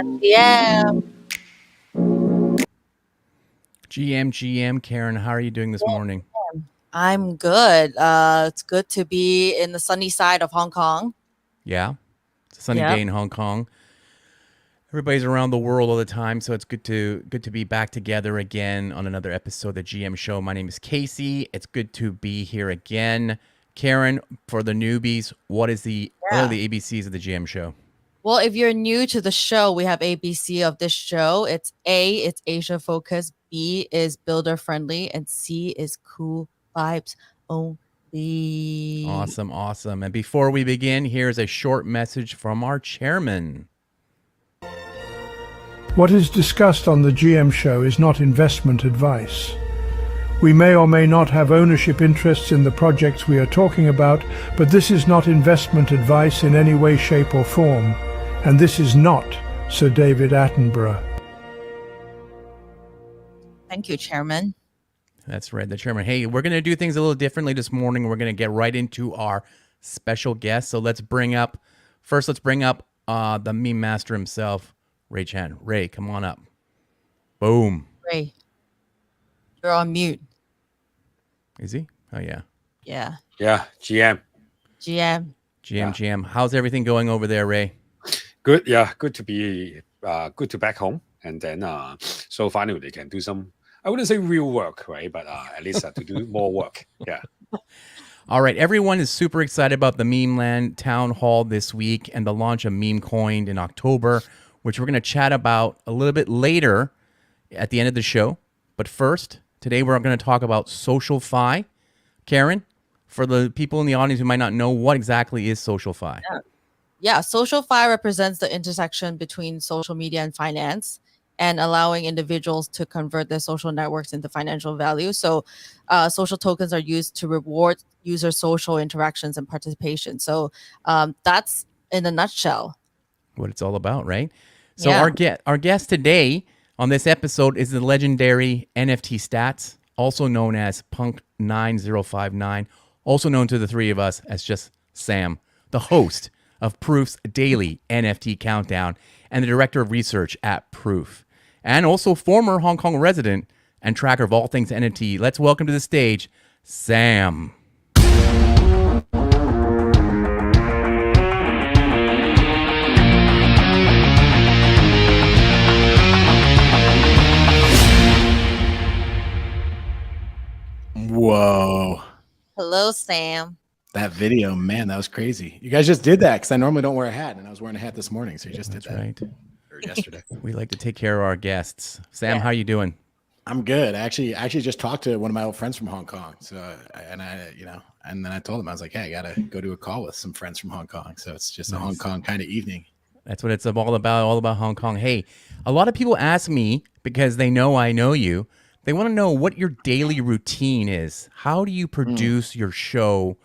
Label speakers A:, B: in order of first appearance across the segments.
A: Yeah,
B: GM, Karen, how are you doing this morning?
A: I'm good. It's good to be in the sunny side of Hong Kong.
B: Yeah, it's a sunny day
A: Yep.
B: in Hong Kong. Everybody's around the world all the time, so it's good to be back together again on another episode of the GM Show. My name is Casey. It's good to be here again. Karen, for the newbies, what are
A: Yeah.
B: the ABCs of the GM Show?
A: Well, if you're new to the show, we have ABC of this show. It's A, it's Asia focused. B is builder friendly, and C is cool vibes only.
B: Awesome, awesome. And before we begin, here's a short message from our chairman.
C: What is discussed on the GM show is not investment advice. We may or may not have ownership interests in the projects we are talking about, but this is not investment advice in any way, shape or form. And this is not Sir David Attenborough.
A: Thank you, Chairman.
B: That's right, the chairman. Hey, we're going to do things a little differently this morning. We're going to get right into our special guest. So let's bring up the meme master himself, Ray Chan. Ray, come on up. Boom.
A: Ray, you're on mute.
B: Is he? Oh, yeah.
A: Yeah.
D: Yeah, GM.
A: GM.
B: GM. How's everything going over there, Ray?
D: Good. Yeah, good to be back home, and then so finally they can do some. I wouldn't say real work, right? But at least to do more work. Yeah.
B: All right. Everyone is super excited about the Meme Land Town Hall this week and the launch of Meme Coined in October, which we're going to chat about a little bit later at the end of the show. But first, today we're going to talk about socialfi. Karen, for the people in the audience who might not know, what exactly is socialfi?
A: Yeah, socialfi represents the intersection between social media and finance and allowing individuals to convert their social networks into financial value. So social tokens are used to reward user social interactions and participation. So that's in a nutshell
B: What it's all about, right? So
A: Yeah.
B: our guest today on this episode is the legendary NFTStats, also known as Punk9059, also known to the three of us as just Sam, the host of Proof's daily NFT countdown and the director of research at Proof, and also former Hong Kong resident and tracker of all things NFT. Let's welcome to the stage, Sam.
E: Whoa.
A: Hello, Sam.
E: That video, man, that was crazy. You guys just did that because I normally don't wear a hat, and I was wearing a hat this morning, so you just did
B: That's
E: that.
B: right.
E: Or yesterday.
B: We like to take care of our guests. Sam,
A: Yeah.
B: how you doing?
E: I'm good. I actually just talked to one of my old friends from Hong Kong. So, and then I told him, I was like, hey, I got to go to a call with some friends from Hong Kong. So it's just a Hong Kong kind of evening.
B: That's what it's all about Hong Kong. Hey, a lot of people ask me, because they know I know you, they want to know what your daily routine is. How do you produce your show,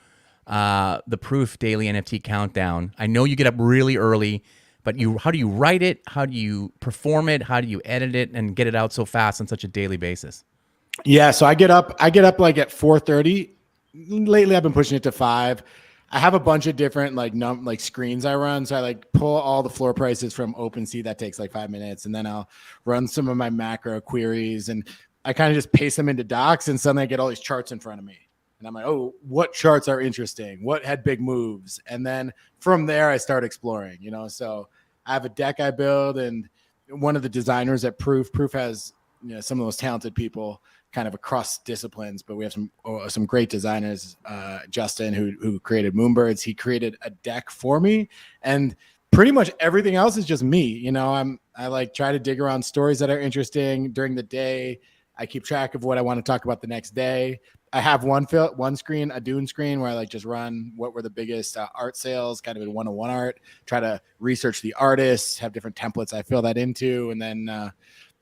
B: the Proof Daily NFT Countdown? I know you get up really early, but how do you write it? How do you perform it? How do you edit it and get it out so fast on such a daily basis?
E: Yeah, so I get up like at 4:30. Lately I've been pushing it to 5. I have a bunch of different like screens I run. So I like pull all the floor prices from OpenSea. That takes like 5 minutes. And then I'll run some of my macro queries and I kind of just paste them into docs, and suddenly I get all these charts in front of me. And I'm like, oh, what charts are interesting? What had big moves? And then from there, I start exploring, So I have a deck I build, and one of the designers at Proof has, some of those talented people kind of across disciplines, but we have some great designers. Justin, who created Moonbirds, he created a deck for me, and pretty much everything else is just me. I like try to dig around stories that are interesting during the day. I keep track of what I want to talk about the next day. I have one screen, a Dune screen, where I like just run what were the biggest art sales, kind of in 101 art, try to research the artists, have different templates I fill that into, and then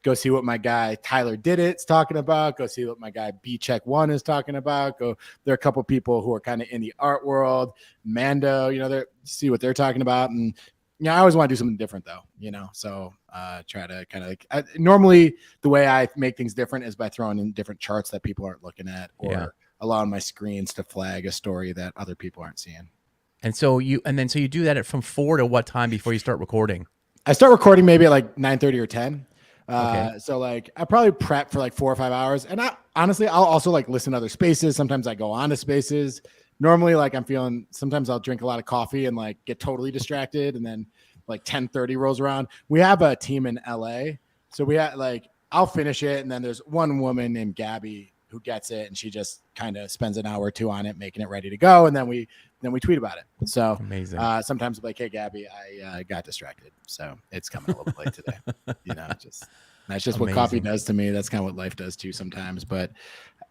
E: go see what my guy Tyler Didit's talking about, go see what my guy B-Check1 is talking about, there are a couple people who are kind of in the art world, Mando, see what they're talking about. And I always want to do something different though, so try to kind of normally the way I make things different is by throwing in different charts that people aren't looking at, or allowing my screens to flag a story that other people aren't seeing.
B: And so you do that from 4 to what time before you start recording?
E: I start recording maybe at like 9:30 or 10.
B: Okay.
E: So like I probably prep for like 4 or 5 hours. And I'll also like listen to other spaces. Sometimes I go on to spaces. Normally, like sometimes I'll drink a lot of coffee and like get totally distracted. And then like 10:30 rolls around. We have a team in LA. So I'll finish it. And then there's one woman named Gabby who gets it. And she just kind of spends an hour or two on it, making it ready to go. And then we tweet about it. So
B: Amazing.
E: Sometimes I'm like, hey, Gabby, I got distracted. So it's coming a little bit late today. That's just what coffee does to me. That's kind of what life does too sometimes. But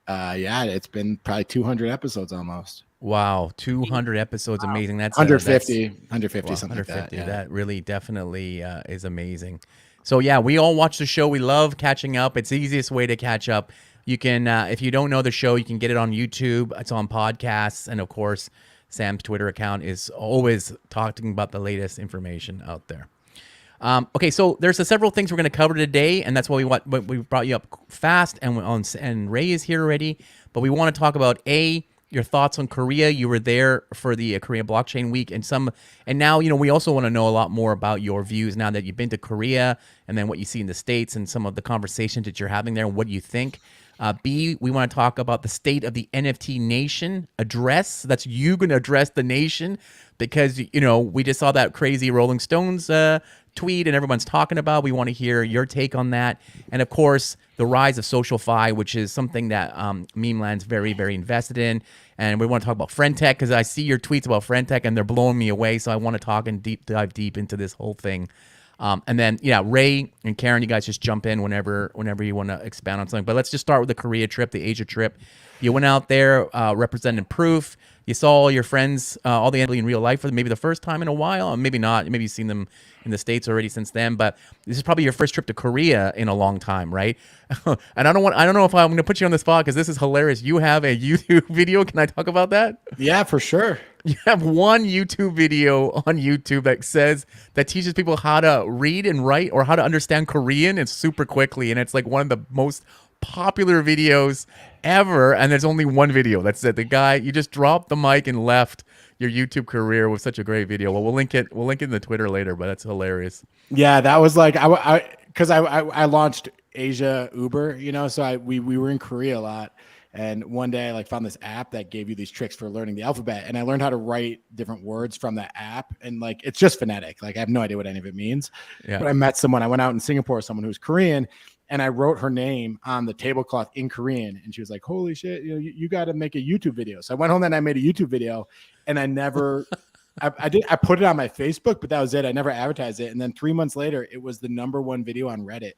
E: it's been probably 200 episodes almost.
B: Wow. 200 episodes. Amazing. That's
E: 150,
B: wow,
E: something like that. Yeah.
B: That really definitely is amazing. So yeah, we all watch the show. We love catching up. It's the easiest way to catch up. You can, if you don't know the show, you can get it on YouTube. It's on podcasts. And of course, Sam's Twitter account is always talking about the latest information out there. Okay, so there's several things we're going to cover today, and that's why we brought you up fast, and Ray is here already. But we want to talk about your thoughts on Korea. You were there for the Korea Blockchain Week, and now we also want to know a lot more about your views now that you've been to Korea, and then what you see in the States, and some of the conversations that you're having there, and what you think. B, we want to talk about the state of the NFT nation address. That's you going to address the nation because, we just saw that crazy Rolling Stones tweet and everyone's talking about. We want to hear your take on that. And of course, the rise of socialfi, which is something that Meme Land's very, very invested in. And we want to talk about friend tech because I see your tweets about friend tech and they're blowing me away. So I want to talk and dive deep into this whole thing. And then, Ray and Karen, you guys just jump in whenever you want to expound on something. But let's just start with the Korea trip, the Asia trip. You went out there representing Proof. You saw all your friends, all the in real life for maybe the first time in a while. Or maybe not. Maybe you've seen them in the States already since then. But this is probably your first trip to Korea in a long time, right? And I don't know if I'm going to put you on the spot because this is hilarious. You have a YouTube video. Can I talk about that?
E: Yeah, for sure.
B: You have one YouTube video on YouTube that teaches people how to read and write or how to understand Korean. It's super quickly, and it's like one of the most popular videos ever. And there's only one video. That's it. The guy, you just dropped the mic and left your YouTube career with such a great video. Well, we'll link it in the Twitter later, but that's hilarious.
E: Yeah, that was like I launched Asia Uber, so we were in Korea a lot. And one day I found this app that gave you these tricks for learning the alphabet. And I learned how to write different words from that app. And it's just phonetic. I have no idea what any of it means. Yeah. But I met someone, I went out in Singapore, someone who's Korean, and I wrote her name on the tablecloth in Korean. And she was like, holy shit, you got to make a YouTube video. So I went home and I made a YouTube video and I never, I put it on my Facebook, but that was it. I never advertised it. And then 3 months later, it was the #1 video on Reddit.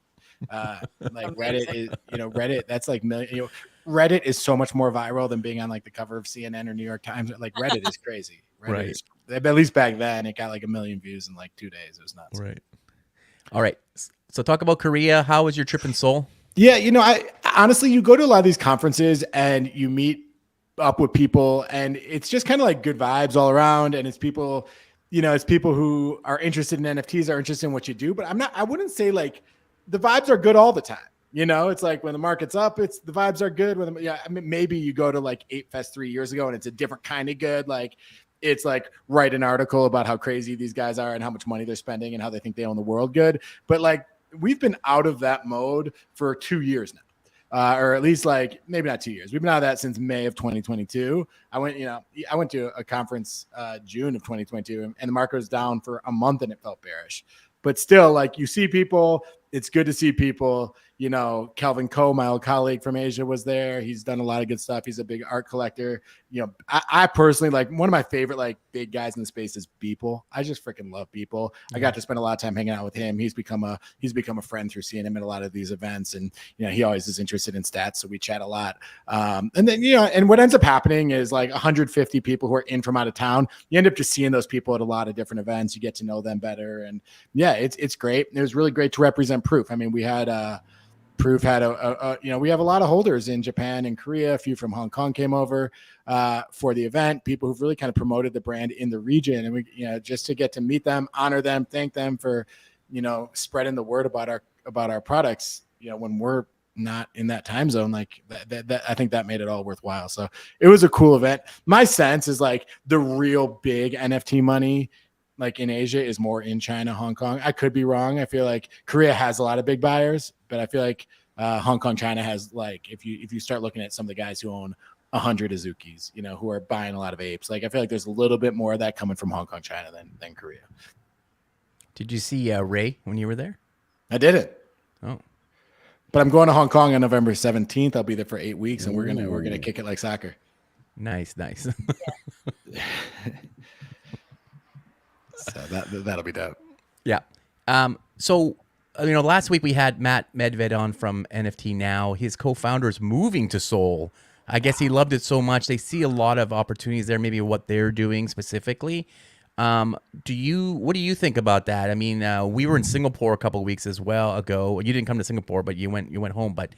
E: Reddit is, Reddit, that's Reddit is so much more viral than being on the cover of CNN or New York Times. Reddit is crazy. Reddit is, at least back then, it got 1 million views in 2 days. It was nuts.
B: Right. All right. So talk about Korea. How was your trip in Seoul?
E: Yeah, I honestly, you go to a lot of these conferences and you meet up with people, and it's just kind of good vibes all around. And it's people, it's people who are interested in NFTs, are interested in what you do. But I wouldn't say the vibes are good all the time. It's when the market's up, the vibes are good. Maybe you go to 8Fest 3 years ago and it's a different kind of good. It's write an article about how crazy these guys are and how much money they're spending and how they think they own the world good. But we've been out of that mode for 2 years now, or at least maybe not 2 years. We've been out of that since May of 2022. I went to a conference June of 2022 and the market was down for a month and it felt bearish. But still, you see people, it's good to see people. Calvin Ko, my old colleague from Asia, was there. He's done a lot of good stuff. He's a big art collector. I personally one of my favorite big guys in the space is Beeple. I just freaking love Beeple. I got to spend a lot of time hanging out with him. He's become a friend through seeing him at a lot of these events, and he always is interested in stats, so we chat a lot. And then and what ends up happening is 150 people who are in from out of town. You end up just seeing those people at a lot of different events. You get to know them better, and yeah, it's great. It was really great to represent Proof. I mean, we had Proof had we have a lot of holders in Japan and Korea. A few from Hong Kong came over for the event. People who've really kind of promoted the brand in the region, and we, just to get to meet them, honor them, thank them for, spreading the word about our products. When we're not in that time zone, that I think that made it all worthwhile. So it was a cool event. My sense is the real big NFT money like in Asia is more in China, Hong Kong. I could be wrong. I feel like Korea has a lot of big buyers, but I feel like Hong Kong, China has like, if you start looking at some of the guys who own 100 Azukis, who are buying a lot of apes, like I feel like there's a little bit more of that coming from Hong Kong, China than Korea.
B: Did you see Ray when you were there?
E: I didn't.
B: Oh,
E: but I'm going to Hong Kong on November 17th. I'll be there for 8 weeks, and we're gonna kick it like soccer.
B: nice.
E: So that'll be dope.
B: Yeah. So, last week we had Matt Medved on from NFT Now. His co-founder is moving to Seoul. I guess he loved it so much. They see a lot of opportunities there, maybe what they're doing specifically. What do you think about that? I mean, we were in Singapore a couple of weeks ago. You didn't come to Singapore, but you went home. But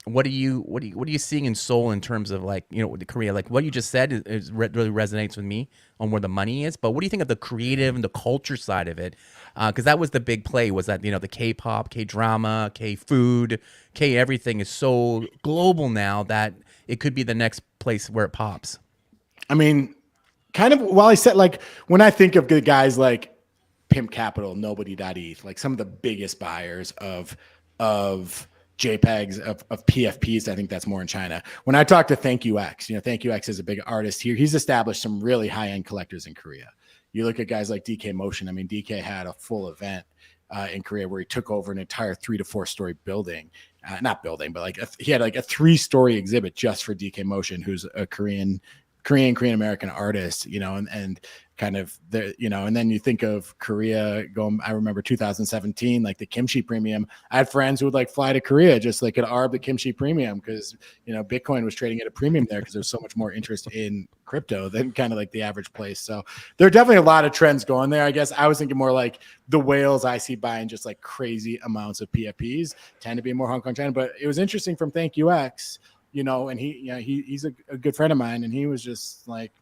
B: what are you seeing in Seoul in terms of like, Korea? Like what you just said really resonates with me on where the money is. But what do you think of the creative and the culture side of it? Because that was the big play, was that the K-pop, K-drama, K-food, K-everything is so global now that it could be the next place where it pops.
E: I mean, kind of, while I said, like, when I think of good guys like Pimp Capital, Nobody.eth, like some of the biggest buyers of JPEGs, of PFPs, I think that's more in China. When I talk to ThankYouX, ThankYouX is a big artist here. He's established some really high-end collectors in Korea. You look at guys like DK Motion. I mean, DK had a full event in Korea where he took over an entire 3 to 4 story building, not building, but like he had like a 3-story exhibit just for DK Motion, who's a Korean American artist, and kind of the, and then you think of Korea going, I remember 2017, like the kimchi premium. I had friends who would like fly to Korea just like at arb the kimchi premium because, Bitcoin was trading at a premium there because there's so much more interest in crypto than kind of like the average place. So there are definitely a lot of trends going there. I guess I was thinking more like the whales I see buying just like crazy amounts of PFPs tend to be more Hong Kong, China, but it was interesting from ThankYouX, and he's a good friend of mine, and he was just like,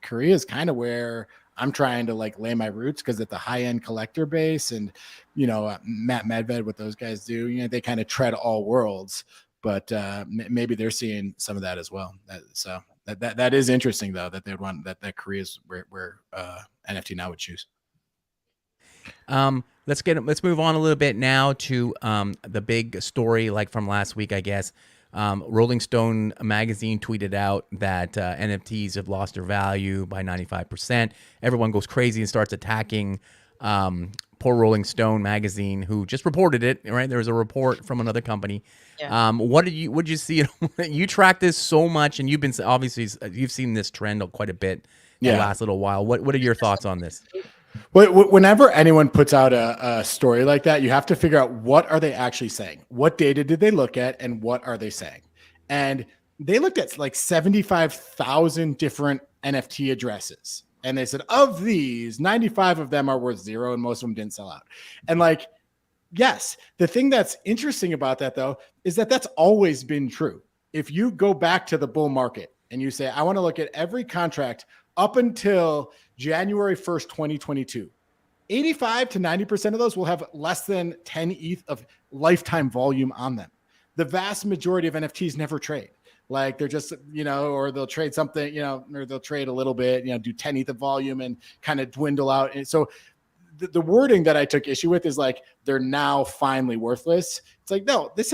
E: Korea is kind of where I'm trying to like lay my roots because at the high end collector base and, Matt Medved, what those guys do, they kind of tread all worlds, but maybe they're seeing some of that as well. So that is interesting though, that they'd want that Korea is where NFT Now would choose.
B: Let's move on a little bit now to the big story like from last week, I guess. Rolling Stone magazine tweeted out that NFTs have lost their value by 95%. Everyone goes crazy and starts attacking poor Rolling Stone magazine, who just reported it. Right, there was a report from another company. Yeah. What did you see? You track this so much, and you've seen this trend quite a bit in the last little while. What are your thoughts on this?
E: Whenever anyone puts out a story like that, you have to figure out what are they actually saying? What data did they look at and what are they saying? And they looked at like 75,000 different NFT addresses. And they said, of these, 95 of them are worth 0 and most of them didn't sell out. And like, yes, the thing that's interesting about that though, is that that's always been true. If you go back to the bull market and you say, I want to look at every contract up until January 1st, 2022, 85 to 90% of those will have less than 10 ETH of lifetime volume on them. The vast majority of NFTs never trade. Like they're just, or they'll trade something, or they'll trade a little bit, do 10 ETH of volume and kind of dwindle out. And so the wording that I took issue with is like, they're now finally worthless. It's like, no, this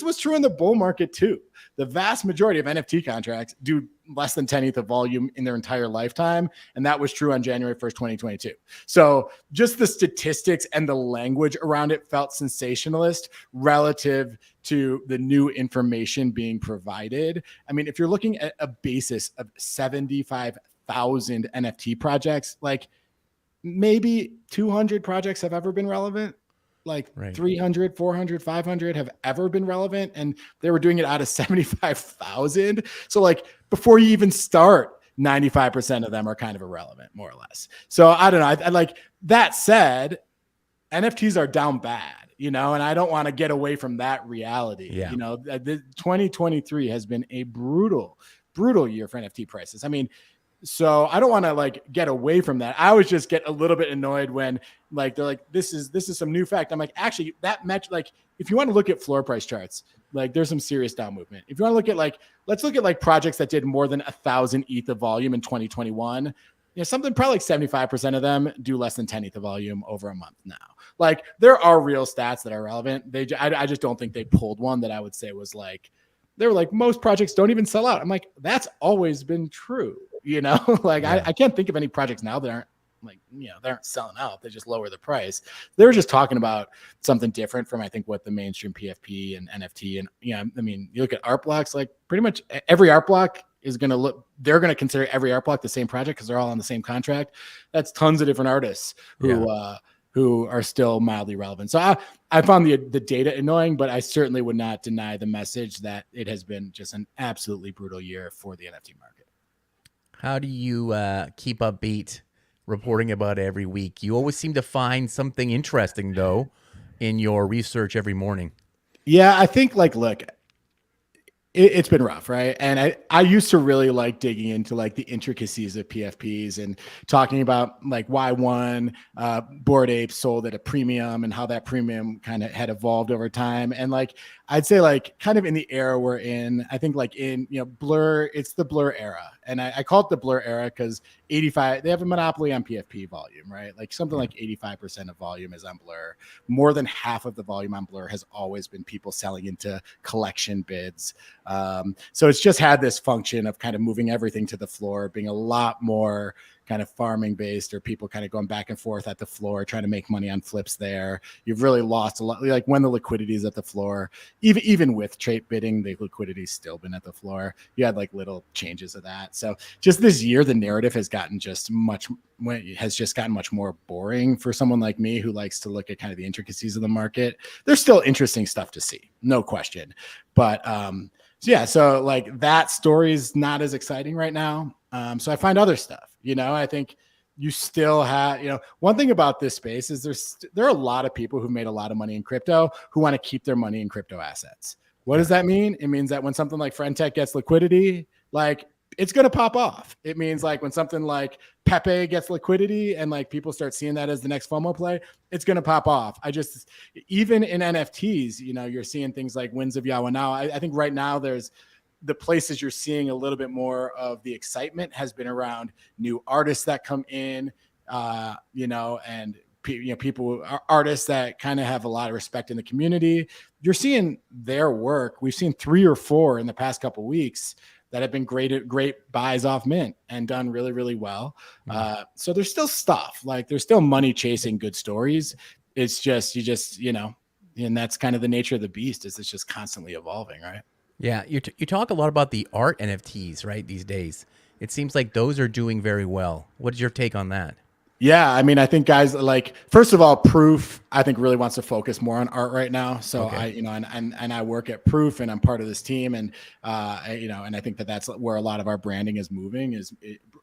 E: was true in the bull market too. The vast majority of NFT contracts do less than 10 ETH of volume in their entire lifetime. And that was true on January 1st, 2022. So just the statistics and the language around it felt sensationalist relative to the new information being provided. I mean, if you're looking at a basis of 75,000 NFT projects, like maybe 200 projects have ever been relevant. Like 300, 400, 500 have ever been relevant. And they were doing it out of 75,000. So like before you even start, 95% of them are kind of irrelevant, more or less. So I don't know. I like that said, NFTs are down bad, and I don't want to get away from that reality.
B: Yeah.
E: 2023 has been a brutal year for NFT prices. I mean, so I don't want to like get away from that. I always just get a little bit annoyed when like they're like, this is some new fact. I'm like, actually that match, like if you want to look at floor price charts, like there's some serious down movement. If you want to look at like, let's look at like projects that did more than 1,000 ETH of volume in 2021. something probably like 75% of them do less than 10 ETH of volume over a month now. Like there are real stats that are relevant. I just don't think they pulled one that I would say was like, they were like, most projects don't even sell out. I'm like, that's always been true. Like I can't think of any projects now that aren't like, they aren't selling out. They just lower the price. They were just talking about something different from, I think, what the mainstream PFP and NFT and, I mean, you look at art blocks, like pretty much every art block is going to look, they're going to consider every art block the same project because they're all on the same contract. That's tons of different artists who are still mildly relevant. So I found the data annoying, but I certainly would not deny the message that it has been just an absolutely brutal year for the NFT market.
B: How do you keep upbeat reporting about it every week? You always seem to find something interesting, though, in your research every morning.
E: Yeah, I think look, it's been rough, right? And I used to really like digging into like the intricacies of PFPs and talking about like why one Bored Ape sold at a premium and how that premium kind of had evolved over time. And like I'd say like kind of in the era we're in, I think like in Blur, it's the Blur era. And I call it the Blur era because 85, they have a monopoly on PFP volume, right? Like something like 85% of volume is on Blur. More than half of the volume on Blur has always been people selling into collection bids. So it's just had this function of kind of moving everything to the floor, being a lot more kind of farming based, or people kind of going back and forth at the floor, trying to make money on flips there. You've really lost a lot. Like when the liquidity is at the floor, even with trait bidding, the liquidity's still been at the floor. You had like little changes of that. So just this year, the narrative has gotten much more boring for someone like me who likes to look at kind of the intricacies of the market. There's still interesting stuff to see, no question. But so like that story is not as exciting right now. So I find other stuff. I think you still have, one thing about this space is there are a lot of people who've made a lot of money in crypto who want to keep their money in crypto assets. What does that mean? It means that when something like Friendtech gets liquidity, like it's going to pop off. It means like when something like Pepe gets liquidity and like people start seeing that as the next FOMO play, it's going to pop off. Even in NFTs, you're seeing things like Winds of Yahweh now. I think right now there's the places you're seeing a little bit more of the excitement has been around new artists that come in, and people, artists that kind of have a lot of respect in the community. You're seeing their work. We've seen 3 or 4 in the past couple of weeks that have been great buys off Mint and done really, really well. So there's still stuff, like there's still money chasing good stories. It's just, and that's kind of the nature of the beast, is it's just constantly evolving, right?
B: Yeah, you talk a lot about the art NFTs, right, these days. It seems like those are doing very well. What is your take on that?
E: Yeah, I mean, I think guys like, first of all, Proof, I think really wants to focus more on art right now. So okay. I work at Proof and I'm part of this team, and and I think that's where a lot of our branding is moving, is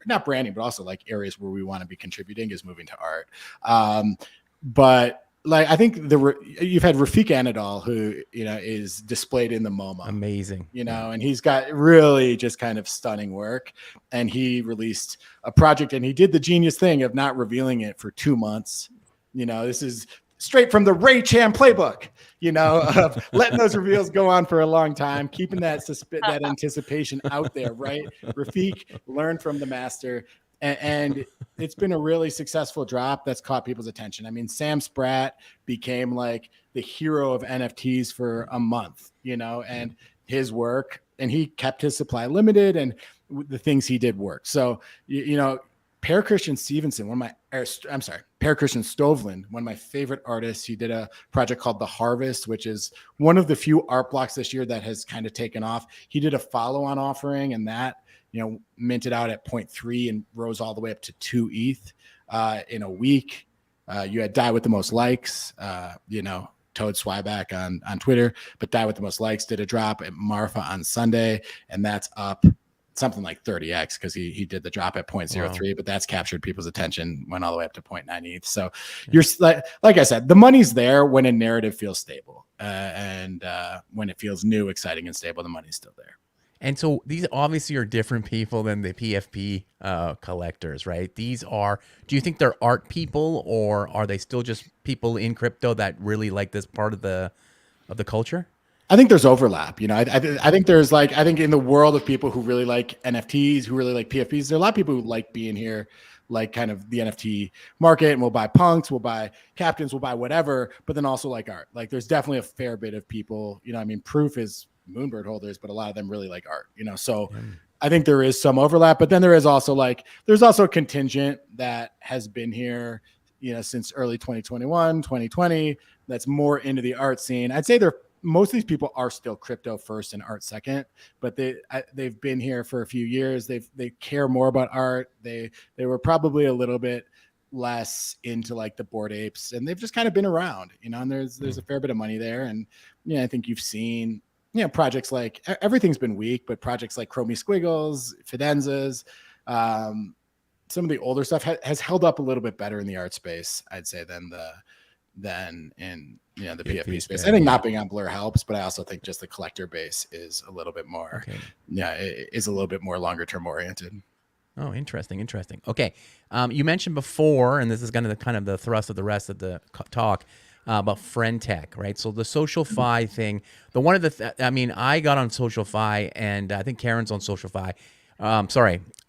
E: not branding, but also like areas where we want to be contributing is moving to art. But like, I think you've had Rafik Anadol, who, is displayed in the MoMA.
B: Amazing.
E: And he's got really just kind of stunning work. And he released a project and he did the genius thing of not revealing it for 2 months. This is straight from the Ray Chan playbook, of letting those reveals go on for a long time, keeping that anticipation out there, right? Rafik learned from the master. And it's been a really successful drop that's caught people's attention. I mean, Sam Spratt became like the hero of NFTs for a month, and his work, and he kept his supply limited, and the things he did work. So, Per Christian Stovlin, one of my favorite artists. He did a project called The Harvest, which is one of the few art blocks this year that has kind of taken off. He did a follow-on offering, and that, minted out at 0.3 and rose all the way up to 2 ETH in a week. You had Die With The Most Likes, Toad Swyback on Twitter, but Die With The Most Likes did a drop at Marfa on Sunday, and that's up something like 30x because he did the drop at 0.03, wow. But that's captured people's attention, went all the way up to 0.9 ETH. So you're like I said, the money's there when a narrative feels stable, and when it feels new, exciting, and stable, the money's still there.
B: And so these obviously are different people than the PFP collectors, right? Do you think they're art people, or are they still just people in crypto that really like this part of the culture?
E: I think there's overlap. I think there's I think in the world of people who really like NFTs, who really like PFPs, there are a lot of people who like being here, like kind of the NFT market, and we'll buy punks, we'll buy captains, we'll buy whatever, but then also like art. Like there's definitely a fair bit of people, you know, I mean, Proof is Moonbird holders, but a lot of them really like art, you know, so I think there is some overlap, but then there is also like, there's also a contingent that has been here, you know, since early 2021, 2020, that's more into the art scene. I'd say most of these people are still crypto first and art second, but they've been here for a few years. They care more about art. They were probably a little bit less into like the Bored Apes, and they've just kind of been around, you know, and there's a fair bit of money there. And yeah, I think you've seen, you know, projects like, everything's been weak, but projects like Chromie Squiggles, Fidenzas, some of the older stuff has held up a little bit better in the art space, I'd say, than in, you know, the PFP space. I think not being on Blur helps, but I also think just the collector base is a little bit more, is a little bit more longer term oriented.
B: Oh, interesting. Okay. You mentioned before, and this is kind of the thrust of the rest of the talk, about friend tech, right? So the socialfi thing, I mean, I got on socialfi, and I think Karen's on socialfi.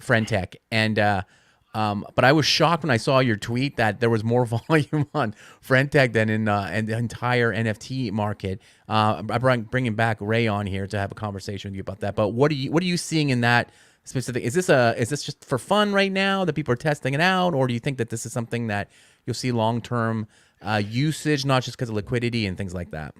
B: Friend tech. And, but I was shocked when I saw your tweet that there was more volume on friend tech than in the entire NFT market. I'm bringing back Ray on here to have a conversation with you about that. But what are you seeing in that specific? Is this just for fun right now that people are testing it out, or do you think that this is something that you'll see long-term usage, not just because of liquidity and things like that?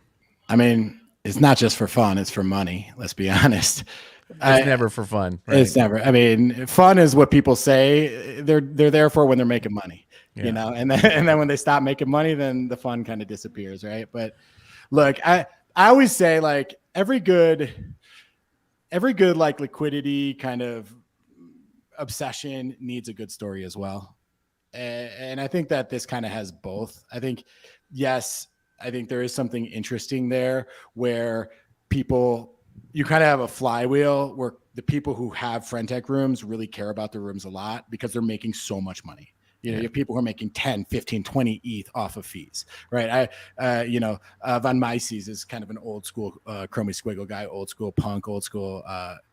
E: I mean, it's not just for fun; it's for money. Let's be honest.
B: It's never for fun. Right?
E: It's never. I mean, fun is what people say they're there for when they're making money, you know, and then when they stop making money, then the fun kind of disappears, right? But look, I always say like every good like liquidity kind of obsession needs a good story as well, and I think that this kind of has both. I think there is something interesting there where you kind of have a flywheel where the people who have friend tech rooms really care about their rooms a lot because they're making so much money. You know, you have people who are making 10, 15, 20 ETH off of fees, right? Von Mises is kind of an old school Chromie Squiggle guy, old school punk, old school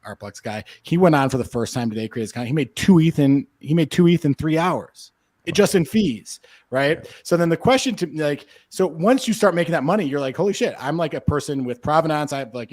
E: Artblocks guy. He went on for the first time today, created his account. He made 2 ETH in 3 hours. It just in fees, right? Yeah. So then the question to like, so once you start making that money, you're like, holy shit, I'm like a person with provenance. I have like,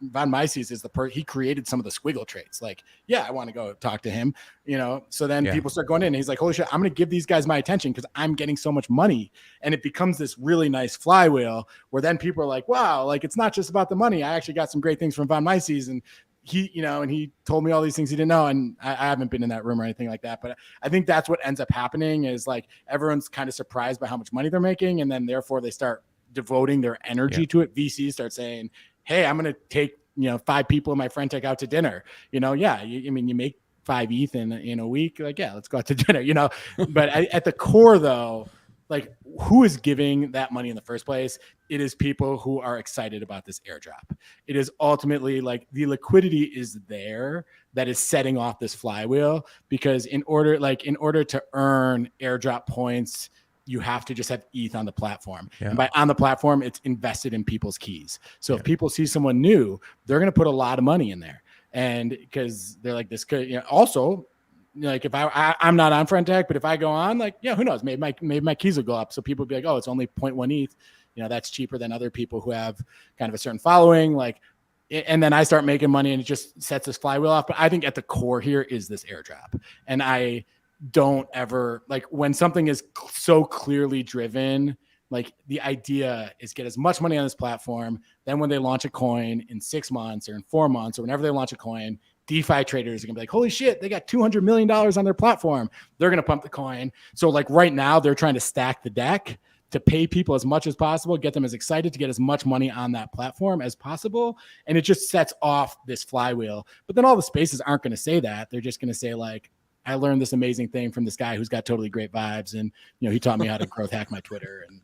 E: Von Mises is he created some of the squiggle traits. Like, yeah, I want to go talk to him, you know? So then people start going in and he's like, holy shit, I'm going to give these guys my attention because I'm getting so much money. And it becomes this really nice flywheel where then people are like, wow, like it's not just about the money. I actually got some great things from Von Mises, and he told me all these things he didn't know. And I haven't been in that room or anything like that. But I think that's what ends up happening is like everyone's kind of surprised by how much money they're making. And then therefore they start devoting their energy to it. VCs start saying, hey, I'm going to take, 5 people in my friend tech out to dinner. You make 5 ETH in a week. Like, yeah, let's go out to dinner, But at the core though, like who is giving that money in the first place? It is people who are excited about this airdrop. It is ultimately like the liquidity is there that is setting off this flywheel, because in order to earn airdrop points, you have to just have ETH on the platform. Yeah. And by on the platform, it's invested in people's keys. So if people see someone new, they're going to put a lot of money in there. And because they're like, this could, also, like if I'm not on friend tech, but if I go on, like, yeah, who knows? Maybe my keys will go up. So people will be like, oh, it's only 0.1 ETH. That's cheaper than other people who have kind of a certain following. Like, and then I start making money and it just sets this flywheel off. But I think at the core here is this airdrop. And I don't ever like when something is so clearly driven, like the idea is get as much money on this platform. Then when they launch a coin in 6 months or in 4 months or whenever they launch a coin, DeFi traders are gonna be like, holy shit, they got $200 million on their platform. They're gonna pump the coin. So like right now they're trying to stack the deck to pay people as much as possible, get them as excited to get as much money on that platform as possible. And it just sets off this flywheel. But then all the spaces aren't gonna say that. They're just gonna say like, I learned this amazing thing from this guy who's got totally great vibes. And, he taught me how to growth hack my Twitter, and,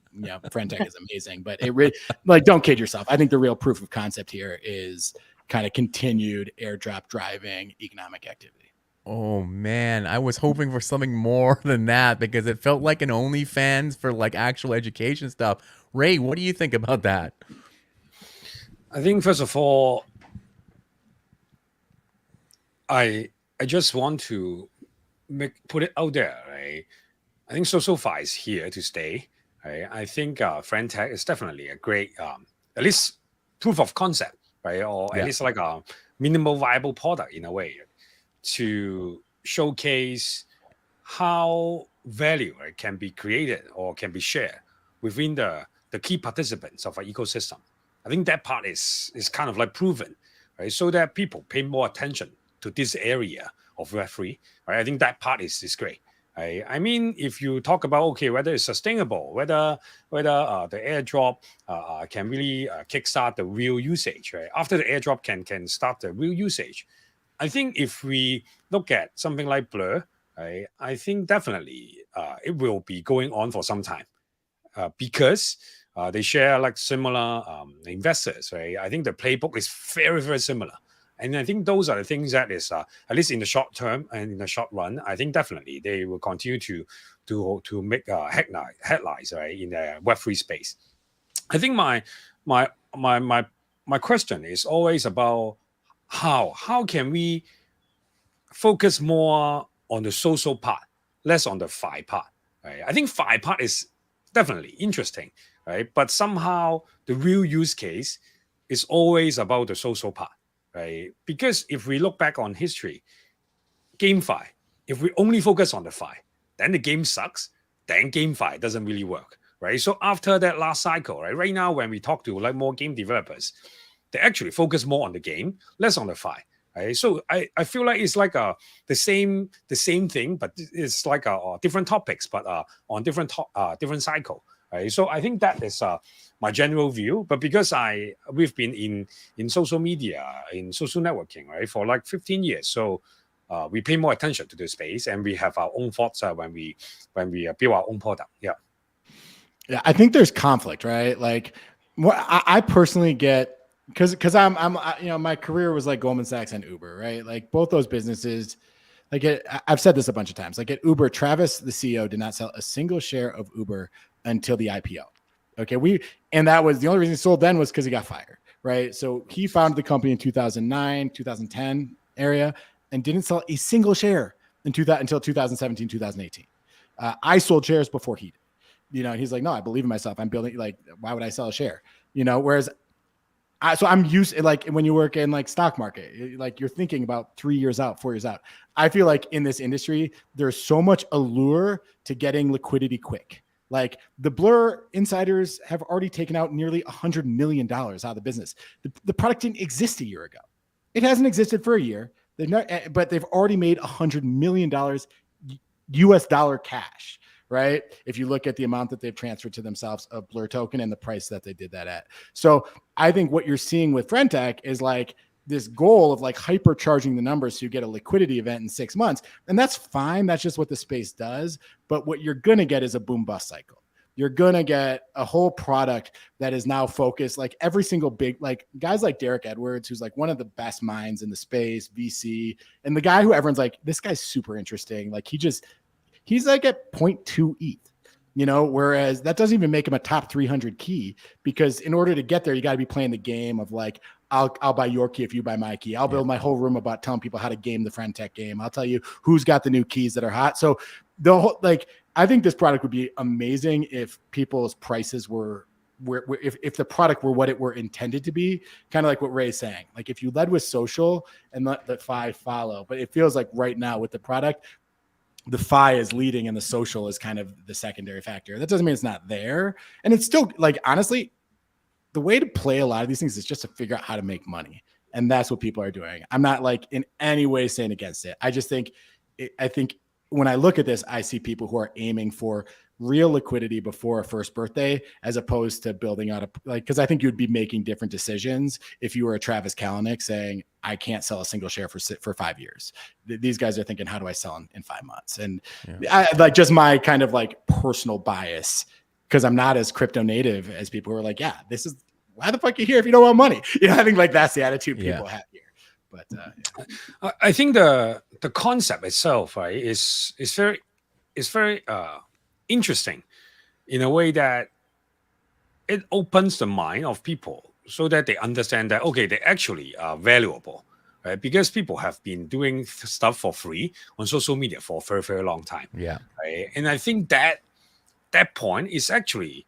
E: friend tech is amazing, but it really like, don't kid yourself. I think the real proof of concept here is kind of continued airdrop driving economic activity.
B: Oh man, I was hoping for something more than that because it felt like an OnlyFans for like actual education stuff. Ray, what do you think about that?
D: I think first of all, I just want to put it out there, right? I think socialfi is here to stay. Right? I think Friendtech is definitely a great, at least proof of concept, right? Or at
B: Yeah.
D: least like a minimal viable product in a way to showcase how value, right, can be created or can be shared within the key participants of an ecosystem. I think that part is kind of like proven, right? So that people pay more attention to this area of Web3, right? I think that part is great. I mean, if you talk about, okay, whether it's sustainable, whether the airdrop can really kickstart the real usage, right? After the airdrop can start the real usage. I think if we look at something like Blur, right, I think definitely it will be going on for some time because they share like similar investors, right? I think the playbook is very, very similar. And I think those are the things that is, at least in the short term and in the short run, I think definitely they will continue to make headlines, right, in the Web3 space. I think my question is always about how can we focus more on the social part, less on the fi part, right? I think fi part is definitely interesting, right? But somehow the real use case is always about the social part, right? Because if we look back on history, GameFi, if we only focus on the fi, then the game sucks, then GameFi doesn't really work, right? So after that last cycle, right now when we talk to like more game developers, they actually focus more on the game, less on the fi. Right? So I feel like it's like the same thing, but it's like different topics, but on different cycle. Right? So I think that is my general view. But because we've been in social media, in social networking, right, for like 15 years, so we pay more attention to the space, and we have our own thoughts when we build our own product. Yeah.
E: Yeah, I think there's conflict, right? Like, what I personally get, because I'm my career was like Goldman Sachs and Uber, right? Like both those businesses, like I've said this a bunch of times. Like at Uber, Travis, the CEO, did not sell a single share of Uber until the IPO. Okay, and that was the only reason he sold then was because he got fired, right? So he founded the company in 2009, 2010 area, and didn't sell a single share until 2017, 2018. I sold shares before he did. And he's like, no, I believe in myself. I'm building. Like, why would I sell a share? Whereas so I'm used, like when you work in like stock market, like you're thinking about 3 years out, 4 years out. I feel like in this industry, there's so much allure to getting liquidity quick. Like the Blur insiders have already taken out nearly $100 million out of the business. The product didn't exist a year ago. It hasn't existed for a year. But they've already made $100 million US dollar cash. Right? If you look at the amount that they've transferred to themselves of Blur token and the price that they did that at. So I think what you're seeing with Friendtech is like this goal of like hypercharging the numbers so you get a liquidity event in 6 months. And that's fine. That's just what the space does. But what you're going to get is a boom bust cycle. You're going to get a whole product that is now focused, like every single big, like guys like Derek Edwards, who's like one of the best minds in the space, VC, and the guy who everyone's like, this guy's super interesting. Like he's like at 0.2 ETH, whereas that doesn't even make him a top 300 key, because in order to get there, you got to be playing the game of like, I'll buy your key if you buy my key. I'll build my whole room about telling people how to game the Friendtech game. I'll tell you who's got the new keys that are hot. So I think this product would be amazing if people's prices were if the product were what it were intended to be, kind of like what Ray's saying. Like if you led with social and let the fi follow, but it feels like right now with the product, the fi is leading and the social is kind of the secondary factor. That doesn't mean it's not there. And it's still, like, honestly, the way to play a lot of these things is just to figure out how to make money. And that's what people are doing. I'm not like in any way saying against it. I just think, I think when I look at this, I see people who are aiming for real liquidity before a first birthday, as opposed to building out because I think you'd be making different decisions if you were a Travis Kalanick saying, I can't sell a single share for 5 years. These guys are thinking, how do I sell in 5 months? And I like just my kind of like personal bias, because I'm not as crypto native as people who are like, yeah, this is why the fuck you here if you don't want money? I think like that's the attitude people have here. But
D: I think the concept itself, right, is very interesting in a way that it opens the mind of people so that they understand that, okay, they actually are valuable, right? Because people have been doing stuff for free on social media for a very, very long time.
B: Yeah.
D: Right? And I think that point is actually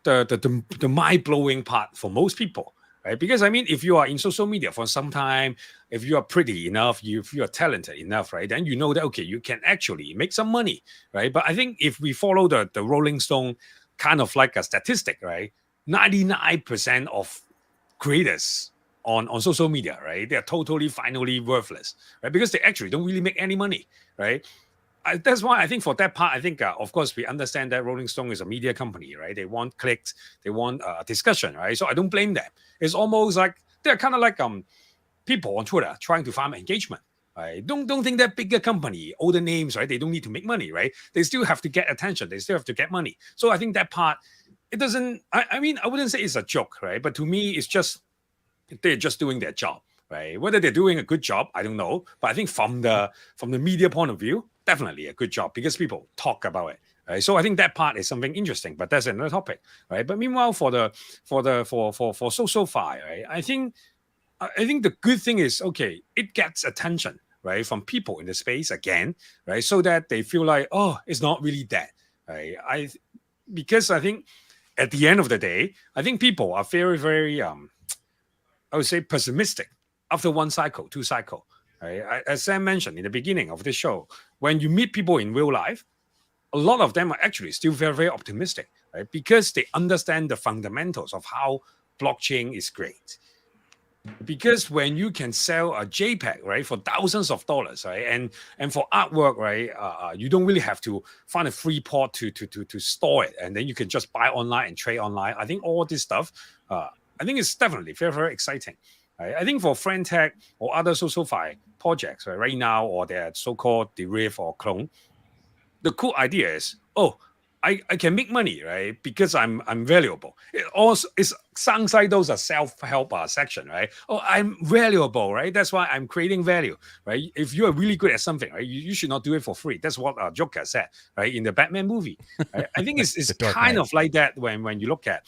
D: the mind-blowing part for most people, right? Because I mean, if you are in social media for some time, if you are pretty enough, if you are talented enough, right, then you know that, okay, you can actually make some money, right? But I think if we follow the Rolling Stone kind of like a statistic, right, 99% of creators on social media, right, they're totally finally worthless, right? Because they actually don't really make any money, right? That's why I think for that part, I think, of course, we understand that Rolling Stone is a media company, right? They want clicks, they want discussion, right? So I don't blame them. It's almost like they're kind of like people on Twitter trying to farm engagement, right? Don't think that bigger company, older names, right? They don't need to make money, right? They still have to get attention. They still have to get money. So I think that part, it doesn't. I mean, I wouldn't say it's a joke, right? But to me, it's just they're just doing their job, right? Whether they're doing a good job, I don't know. But I think from the media point of view, definitely a good job because people talk about it. Right? So I think that part is something interesting, but that's another topic, right? But meanwhile, for socialfi, right? I think the good thing is, okay, it gets attention, right, from people in the space again, right, so that they feel like, oh, it's not really that, right? Because I think at the end of the day, I think people are very, very I would say pessimistic after one cycle, two cycle. Right? As Sam mentioned in the beginning of the show, when you meet people in real life, a lot of them are actually still very, very optimistic, right? Because they understand the fundamentals of how blockchain is great. Because when you can sell a JPEG, right, for thousands of dollars, right, and for artwork, right, you don't really have to find a free port to store it, and then you can just buy online and trade online. I think all this stuff, I think it's definitely very, very exciting. Right? I think for FriendTech or other socialfi projects, right now, or their so-called derivative or clone, the cool idea is, oh, I can make money, right? Because I'm valuable. It also sounds like those are self-help section, right? Oh, I'm valuable, right? That's why I'm creating value, right? If you are really good at something, right, you should not do it for free. That's what Joker said, right, in the Batman movie. Right? I think it's kind of like that when you look at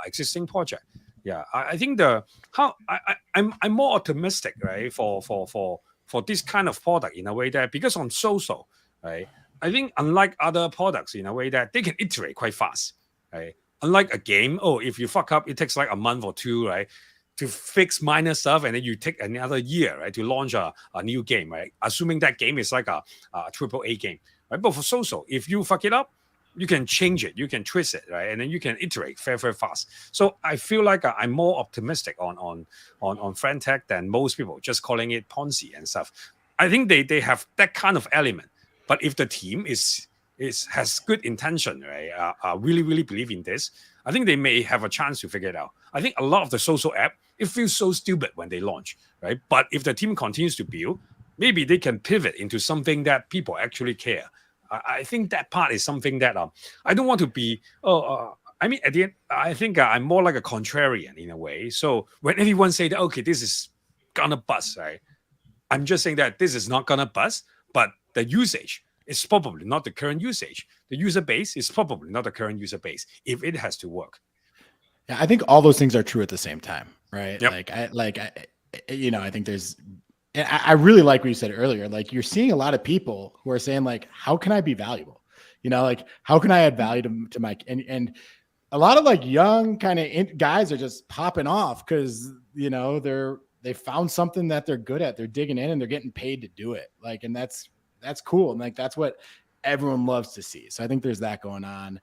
D: existing project. Yeah, I think I'm more optimistic, right, for this kind of product in a way that, because on social, right, I think unlike other products in a way that they can iterate quite fast, right? Unlike a game, oh, if you fuck up, it takes like a month or two, right, to fix minor stuff, and then you take another year, right, to launch a new game, right? Assuming that game is like a AAA game, right? But for social, if you fuck it up, you can change it, you can twist it, right, and then you can iterate very, very fast. So I feel like I'm more optimistic on FriendTech than most people, just calling it Ponzi and stuff. I think they have that kind of element. But if the team has good intention, right, really, really believe in this, I think they may have a chance to figure it out. I think a lot of the social app, it feels so stupid when they launch, right? But if the team continues to build, maybe they can pivot into something that people actually care. I think that part is something that I don't want to be. I mean, at the end, I think I'm more like a contrarian in a way. So when everyone say that, okay, this is gonna bust, right? I'm just saying that this is not gonna bust, but the usage is probably not the current usage. The user base is probably not the current user base if it has to work.
E: Yeah, I think all those things are true at the same time, right?
D: Yep.
E: I think there's. I really like what you said earlier. Like, you're seeing a lot of people who are saying, like, how can I be valuable? Like, how can I add value to my and a lot of like young kind of guys are just popping off because they found something that they're good at. They're digging in and they're getting paid to do it. Like, and that's cool. And like, that's what everyone loves to see. So I think there's that going on.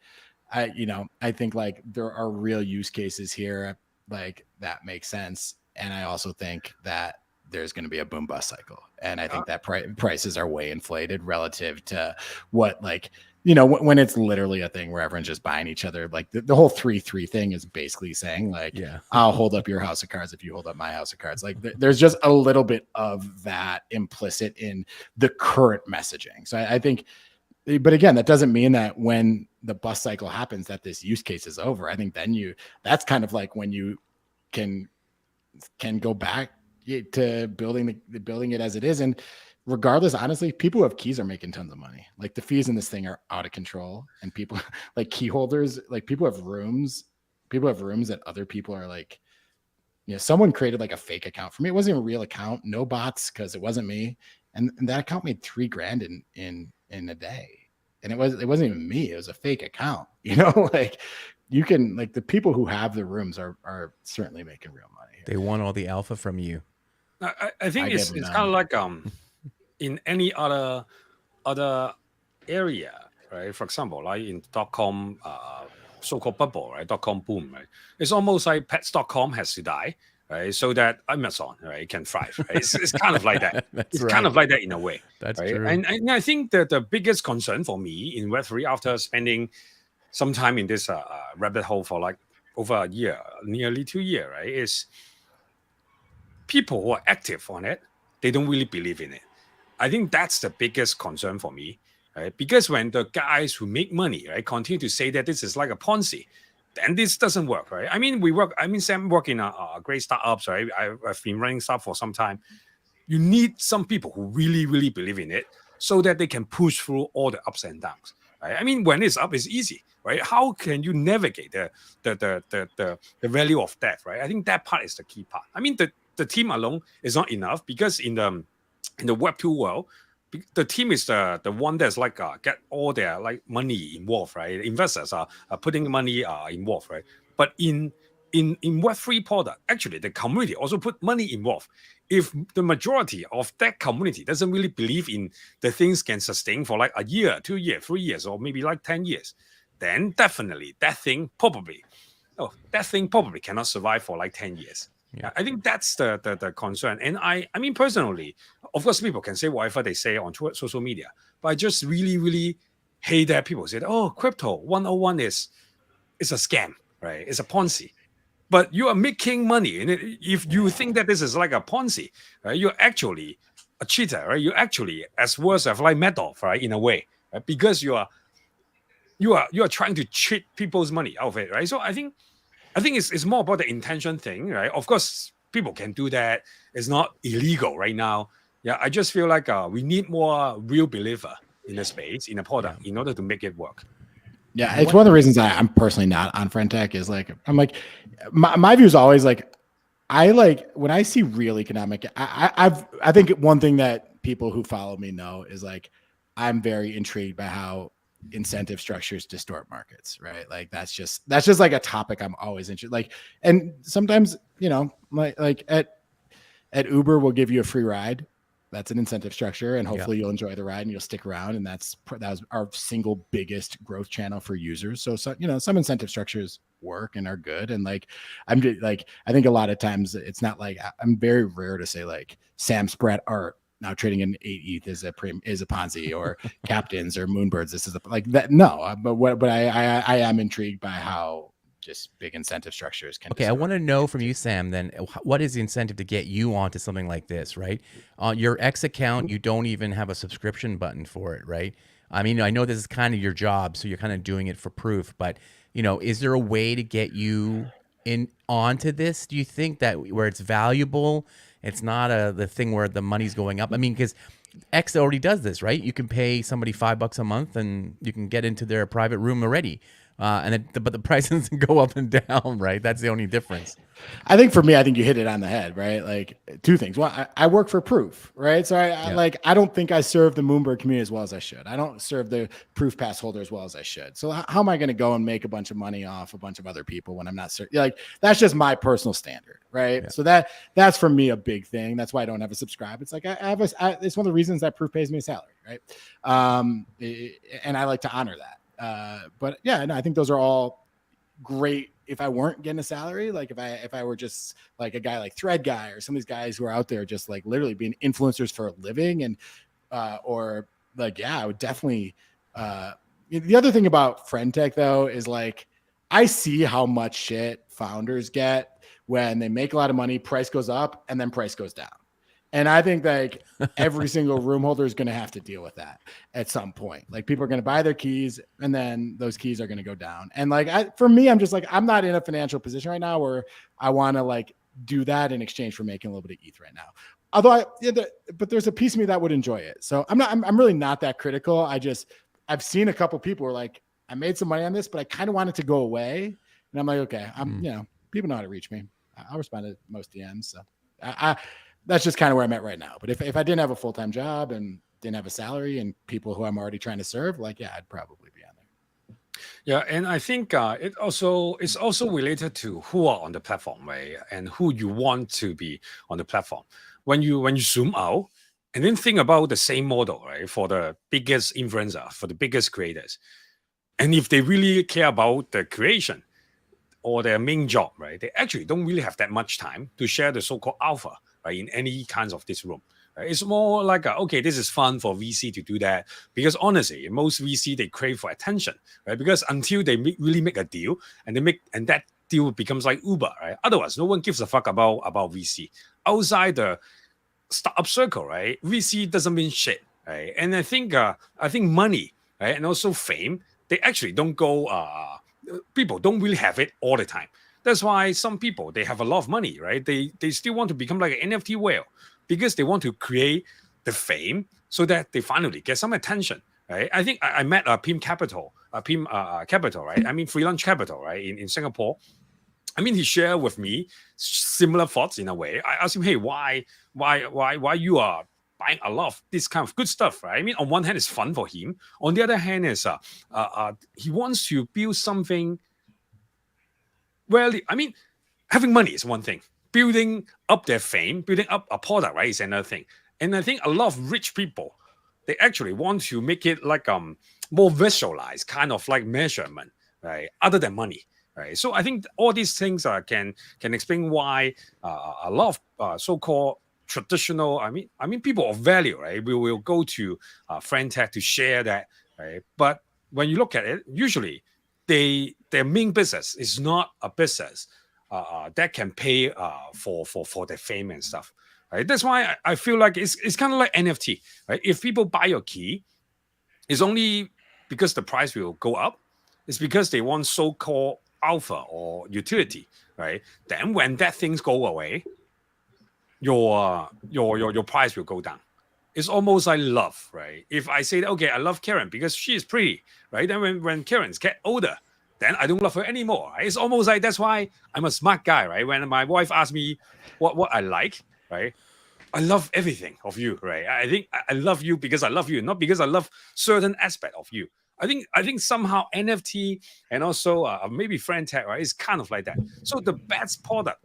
E: I think like there are real use cases here, like that makes sense. And I also think that there's going to be a boom bust cycle. And I think that prices are way inflated relative to what, like, when it's literally a thing where everyone's just buying each other. Like the whole 3-3 thing is basically saying, like, yeah, I'll hold up your house of cards if you hold up my house of cards. Like there's just a little bit of that implicit in the current messaging. So I think, but again, that doesn't mean that when the bust cycle happens that this use case is over. I think then that's kind of like when you can go back to building it as it is. And regardless, honestly, people who have keys are making tons of money. Like the fees in this thing are out of control, and people like key holders, like people have rooms that other people are like someone created like a fake account for me. It wasn't even a real account, no bots, because it wasn't me. And that account made $3,000 in a day. And it wasn't even me. It was a fake account, like you can, like, the people who have the rooms are certainly making real money here.
B: They want all the alpha from you.
D: I think it's kind of like in any other area, right? For example, like in .com so-called bubble, right? .com boom, right? It's almost like pets.com has to die, right? So that Amazon, right, can thrive. Right? It's kind of like that. It's
B: right.
D: kind of like that in a way.
B: That's
D: right?
B: true.
D: And I think that the biggest concern for me in Web3 after spending some time in this rabbit hole for like over a year, nearly 2 years, right, is people who are active on it, they don't really believe in it. I think that's the biggest concern for me, right? Because when the guys who make money, right, continue to say that this is like a Ponzi, then this doesn't work, right? Sam work in a great startups, right? I've been running stuff for some time. You need some people who really, really believe in it so that they can push through all the ups and downs, right? I mean, when it's up, it's easy, right? How can you navigate the value of that, right? I think that part is the key part. I mean, the team alone is not enough, because in the Web2 world, the team is the one that's like get all their like money involved, right? Investors are putting money involved, right? But in Web3 product, actually the community also put money involved. If the majority of that community doesn't really believe in the things can sustain for like a year, 2 years, 3 years, or maybe like 10 years, then definitely that thing probably cannot survive for like 10 years. Yeah. I think that's the concern. And I mean, personally, of course, people can say whatever they say on social media, but I just really, really hate that people say, oh, crypto 101 is a scam, right? It's a Ponzi. But you are making money. And if you think that this is like a Ponzi, right, you're actually a cheater, right? You're actually as worse as like Madoff, right? In a way, right? Because you are trying to cheat people's money out of it, right? So I think it's more about the intention thing, right? Of course, people can do that. It's not illegal right now. Yeah, I just feel like we need more real believer in the space, in a product, in order to make it work.
E: Yeah, it's one of the reasons I'm personally not on Friend Tech is like, I'm like, my view is always like, I like when I see real economic, I think one thing that people who follow me know is like, I'm very intrigued by how incentive structures distort markets, right? Like that's just like a topic I'm always interested. Like, and sometimes, like at Uber, we'll give you a free ride. That's an incentive structure, and hopefully you'll enjoy the ride and you'll stick around. And that was our single biggest growth channel for users. So some incentive structures work and are good. And like, I'm just like, I think a lot of times it's not like, I'm very rare to say like Sam Spratt art now trading in 8 ETH is a Ponzi, or Captains or Moonbirds. This is like that. No, but I am intrigued by how just big incentive structures can.
B: Okay, I want to know from you, Sam, then what is the incentive to get you onto something like this, right? On your X account, you don't even have a subscription button for it, right? I mean, I know this is kind of your job, so you're kind of doing it for proof, but is there a way to get you onto this? Do you think that where it's valuable, it's not the thing where the money's going up? I mean, because X already does this, right? You can pay somebody $5 a month and you can get into their private room already. But the price doesn't go up and down, right? That's the only difference.
E: I think for me, I think you hit it on the head, right? Like two things. One, I work for Proof, right? So I don't think I serve the Moonbird community as well as I should. I don't serve the Proof Pass holder as well as I should. So how am I going to go and make a bunch of money off a bunch of other people when I'm not like, that's just my personal standard, right? Yeah. So that's for me a big thing. That's why I don't have a subscribe. It's like it's one of the reasons that Proof pays me a salary, right? And I like to honor that. But yeah, no, I think those are all great. If I weren't getting a salary, like if I were just like a guy like Thread Guy or some of these guys who are out there just like literally being influencers for a living, and or like, yeah, I would definitely. The other thing about Friend Tech though is like I see how much shit founders get when they make a lot of money, price goes up, and then price goes down. And I think like every single room holder is going to have to deal with that at some point. Like people are going to buy their keys and then those keys are going to go down. And like, for me, I'm just like, I'm not in a financial position right now where I want to like do that in exchange for making a little bit of ETH right now. Although but there's a piece of me that would enjoy it. So I'm really not that critical. I've seen a couple people who are like, I made some money on this, but I kind of want it to go away. And I'm like, okay, people know how to reach me. I'll respond to most DMs. So that's just kind of where I'm at right now. But if I didn't have a full-time job and didn't have a salary and people who I'm already trying to serve, like, yeah, I'd probably be on there.
D: Yeah, and I think it's also related to who are on the platform, right? And who you want to be on the platform. When you zoom out and then think about the same model, right? For the biggest influencer, for the biggest creators, and if they really care about the creation or their main job, right? They actually don't really have that much time to share the so-called alpha, right? In any kinds of this room. It's more like, okay, this is fun for VC to do that, because honestly, most VC, they crave for attention, right? Because until they really make a deal and that deal becomes like Uber, right? Otherwise, no one gives a fuck about VC. Outside the startup circle, right? VC doesn't mean shit, right? And I think money, right, and also fame, they actually don't go. People don't really have it all the time. That's why some people, they have a lot of money, right? They still want to become like an NFT whale, because they want to create the fame so that they finally get some attention, right? I think I met Pim Capital, right? I mean, Free Lunch Capital, right? In Singapore. I mean, he shared with me similar thoughts in a way. I asked him, hey, why you are buying a lot of this kind of good stuff, right? I mean, on one hand, it's fun for him. On the other hand, is he wants to build something. Well, I mean, having money is one thing. Building up their fame, building up a product, right, is another thing. And I think a lot of rich people, they actually want to make it like more visualized kind of like measurement, right, other than money, right? So I think all these things can explain why a lot of so-called traditional, I mean, people of value, right, we will go to friend tech to share that, right? But when you look at it, usually their main business is not a business that can pay for their fame and stuff, right? That's why I feel like it's kind of like NFT, right? If people buy your key, it's only because the price will go up. It's because they want so-called alpha or utility, right? Then when that things go away, your price will go down. It's almost like love, right? If I say, okay, I love Karen because she is pretty, right? Then when Karens get older, then I don't love her anymore. Right? It's almost like, that's why I'm a smart guy, right? When my wife asks me what I like, right? I love everything of you, right? I think I love you because I love you, not because I love certain aspect of you. I think somehow NFT and also maybe friend tech, right? It's kind of like that. So the best product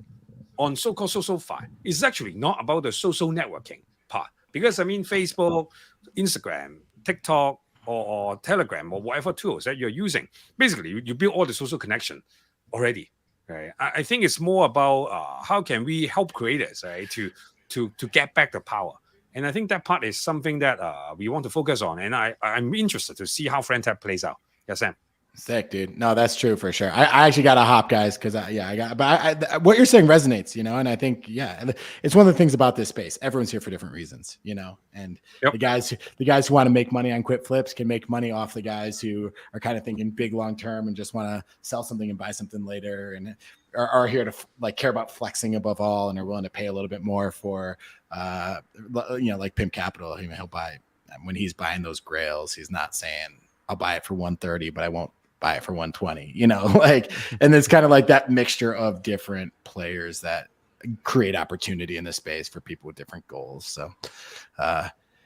D: on so-called socialfi is actually not about the social networking part, because I mean, Facebook, Instagram, TikTok, or Telegram, or whatever tools that you're using, basically you build all the social connection already, right? I think it's more about how can we help creators, right, to get back the power. And I think that part is something that we want to focus on. And I'm interested to see how friend tech plays out. Yes, Sam.
E: Sick, dude. No, that's true for sure. I actually got to hop, guys, because what you're saying resonates, and I think, yeah, it's one of the things about this space. Everyone's here for different reasons, and the guys who want to make money on quick flips can make money off the guys who are kind of thinking big long term and just want to sell something and buy something later, and are here to like care about flexing above all, and are willing to pay a little bit more for, like Pimp Capital. He'll buy, when he's buying those grails, he's not saying I'll buy it for 130, but I won't buy it for 120, and it's kind of like that mixture of different players that create opportunity in this space for people with different goals. So,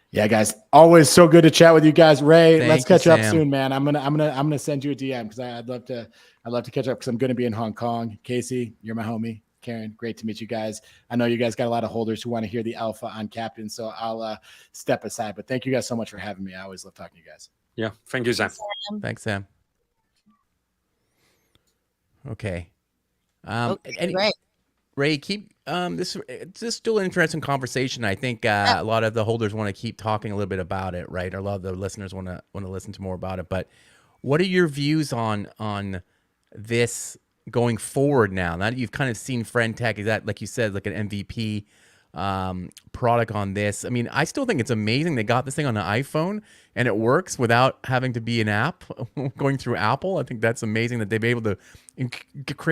E: yeah, guys, always so good to chat with you guys. Ray, let's catch up soon, man. I'm gonna send you a DM because I'd love to catch up because I'm gonna be in Hong Kong. Casey, you're my homie. Karen, great to meet you guys. I know you guys got a lot of holders who want to hear the alpha on Captain, so I'll step aside. But thank you guys so much for having me. I always love talking to you guys.
D: Yeah, thank you, Sam.
B: Thanks, Sam. Okay.
A: Right.
B: Ray, keep this. It's still an interesting conversation. I think a lot of the holders want to keep talking a little bit about it, right? Or a lot of the listeners want to listen to more about it. But what are your views on this going forward now? Now that you've kind of seen friend tech, is that, like you said, like an MVP product on this? I mean, I still think it's amazing they got this thing on an iPhone and it works without having to be an app going through Apple. I think that's amazing that they've been able to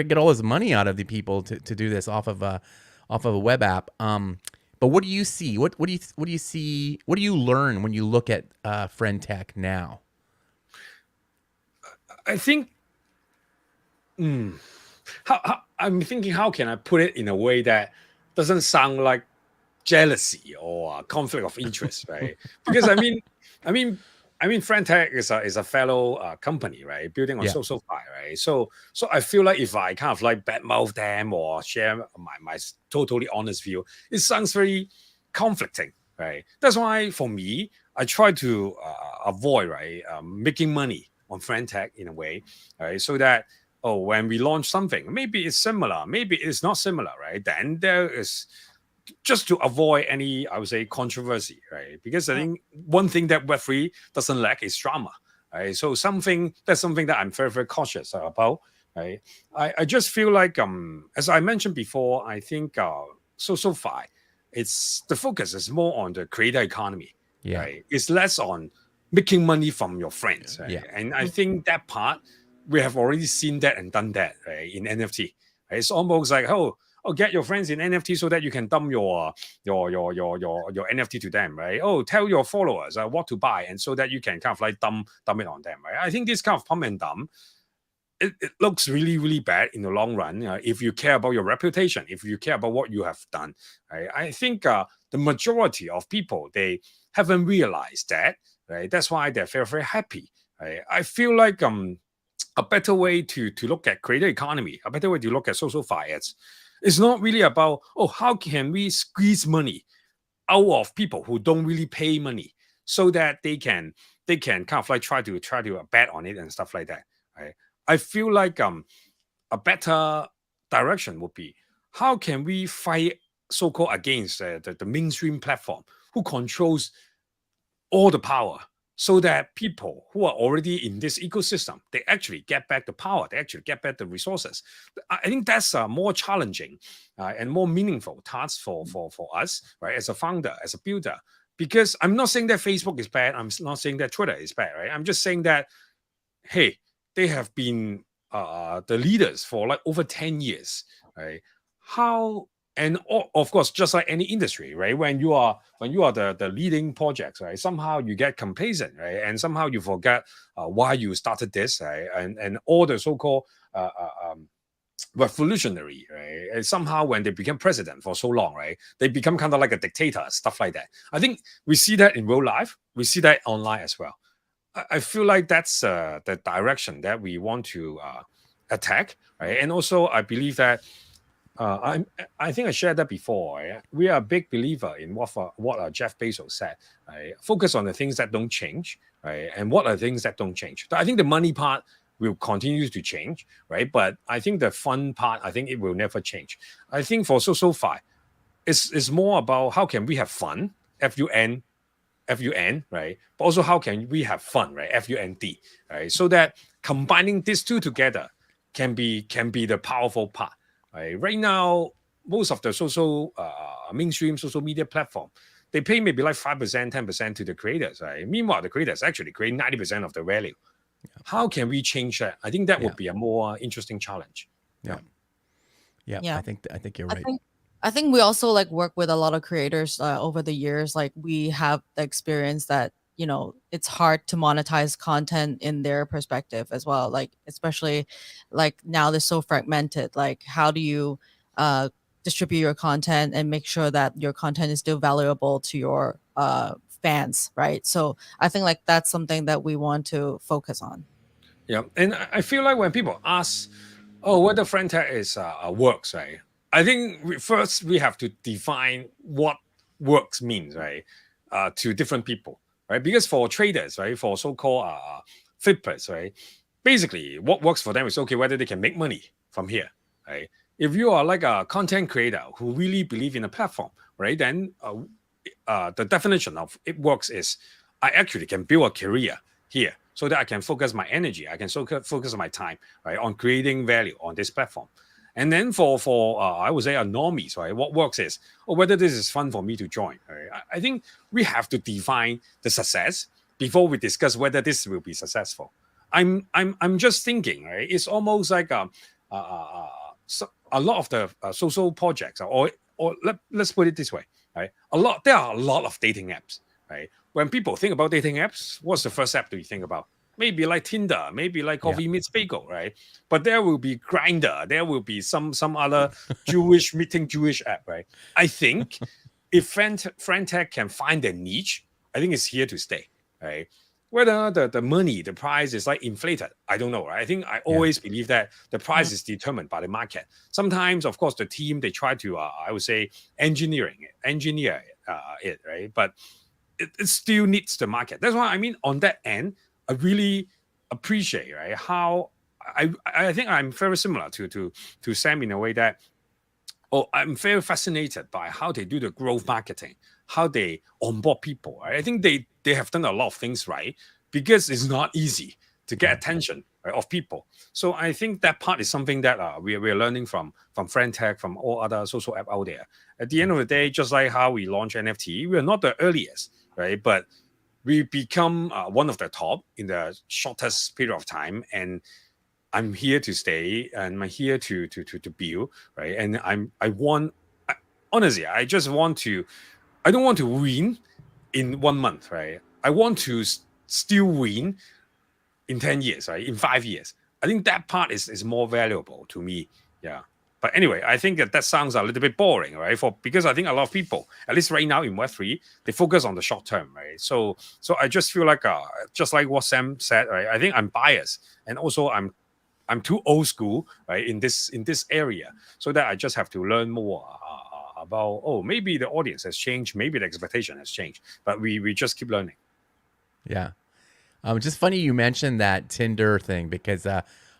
B: get all this money out of the people to do this off of a web app. But what do you see? What do you see? What do you learn when you look at friend tech now?
D: I think I'm thinking, how can I put it in a way that doesn't sound like jealousy or conflict of interest, right? Because Frantech is a fellow company, right? Building on
B: Yeah.
D: socialfi, right? So I feel like if I kind of like badmouth them or share my totally honest view, it sounds very conflicting, right? That's why for me, I try to avoid, right, making money on Frantech in a way, right? So that when we launch something, maybe it's similar, maybe it's not similar, right? Then there is, just to avoid any, I would say, controversy, right? Because I think one thing that Web3 doesn't lack is drama, right? So that's something that I'm very, very cautious about, right? I just feel like, as I mentioned before, I think SocialFi, it's the focus is more on the creator economy, right? It's less on making money from your friends, right? And I think that part, we have already seen that and done that, right? In NFT, right? It's almost like, get your friends in NFT so that you can dump your NFT to them, right? Tell your followers what to buy, and so that you can kind of like dump it on them, right? I think this kind of pump and dump, it looks really, really bad in the long run. If you care about your reputation, if you care about what you have done, right? I think the majority of people, they haven't realized that, right? That's why they're very, very happy, right? I feel like a better way to look at creator economy, a better way to look at SocialFi, it's not really about, how can we squeeze money out of people who don't really pay money, so that they can kind of like try to bet on it and stuff like that, right? I feel like a better direction would be, how can we fight so-called against the mainstream platform who controls all the power, so that people who are already in this ecosystem, they actually get back the power, they actually get back the resources. I think that's a more challenging and more meaningful task for us, right, as a founder, as a builder. Because I'm not saying that Facebook is bad, I'm not saying that Twitter is bad, right? I'm just saying that, hey, they have been the leaders for like over 10 years, right? And of course, just like any industry, right? When you are the leading projects, right? Somehow you get complacent, right? And somehow you forget why you started this, right? And all the so-called revolutionary, right? And somehow when they become president for so long, right? They become kind of like a dictator, stuff like that. I think we see that in real life. We see that online as well. I feel like that's the direction that we want to attack, right? And also, I believe that I think I shared that before. Right? We are a big believer in what Jeff Bezos said. Right? Focus on the things that don't change, right? And what are things that don't change? I think the money part will continue to change, right? But I think the fun part, I think it will never change. I think for SocialFi, it's more about how can we have fun, FUN, right? But also how can we have fun, right? FUND, right? So that combining these two together can be the powerful part. Right now, most of the mainstream social media platform, they pay maybe like 5%, 10% to the creators. Right? Meanwhile, the creators actually create 90% of the value. Yeah. How can we change that? I think that would be a more interesting challenge.
B: Yeah. I think you're right.
A: I think we also like work with a lot of creators over the years. Like we have the experience that, it's hard to monetize content in their perspective as well. Like, especially like now they're so fragmented. Like, how do you distribute your content and make sure that your content is still valuable to your fans, right? So I think like that's something that we want to focus on.
D: Yeah, and I feel like when people ask, whether Frantech is works, right? I think first we have to define what works means, right? To different people. Right, because for traders, right, for so-called flippers, right, basically what works for them is okay whether they can make money from here, right? If you are like a content creator who really believe in a platform, right, then the definition of it works is I actually can build a career here so that I can focus my energy, I can focus my time, right, on creating value on this platform. And then for I would say a normies, right? What works is, whether this is fun for me to join. Right? I think we have to define the success before we discuss whether this will be successful. I'm just thinking, right? It's almost like a lot of the social projects, or let's put it this way, right? There are a lot of dating apps, right? When people think about dating apps, what's the first app do you think about? maybe like Tinder, maybe like
B: Yeah.
D: Coffee Meets Bagel, right? But there will be Grinder, there will be some other Jewish meeting Jewish app, right? I think if friend tech can find a niche, I think it's here to stay, right? Whether the money, the price is like inflated, I don't know, right? I think I always believe that the price is determined by the market. Sometimes, of course, the team they try to, I would say, engineer it, right? But it still needs the market. That's why I mean, on that end, I really appreciate, right, how I think I'm very similar to Sam in a way that, oh, I'm very fascinated by how they do the growth marketing, how they onboard people. Right? I think they have done a lot of things right, because it's not easy to get attention, right, of people. So I think that part is something that we're learning from Friend Tech, from all other social app out there. At the end of the day, just like how we launch NFT, we're not the earliest, right? But we become one of the top in the shortest period of time, and I'm here to stay, and I'm here to build, right? And honestly, I just want to. I don't want to win in 1 month, right? I want to still win in 10 years, right? In 5 years. I think that part is more valuable to me. Yeah. But anyway, I think that sounds a little bit boring, right? Because I think a lot of people, at least right now in Web3, they focus on the short term, right? So I just feel like, just like what Sam said, right? I think I'm biased, and also I'm too old school, right? In this area, so that I just have to learn more about. Oh, maybe the audience has changed, maybe the expectation has changed, but we just keep learning.
B: Yeah. Just funny you mentioned that Tinder thing, because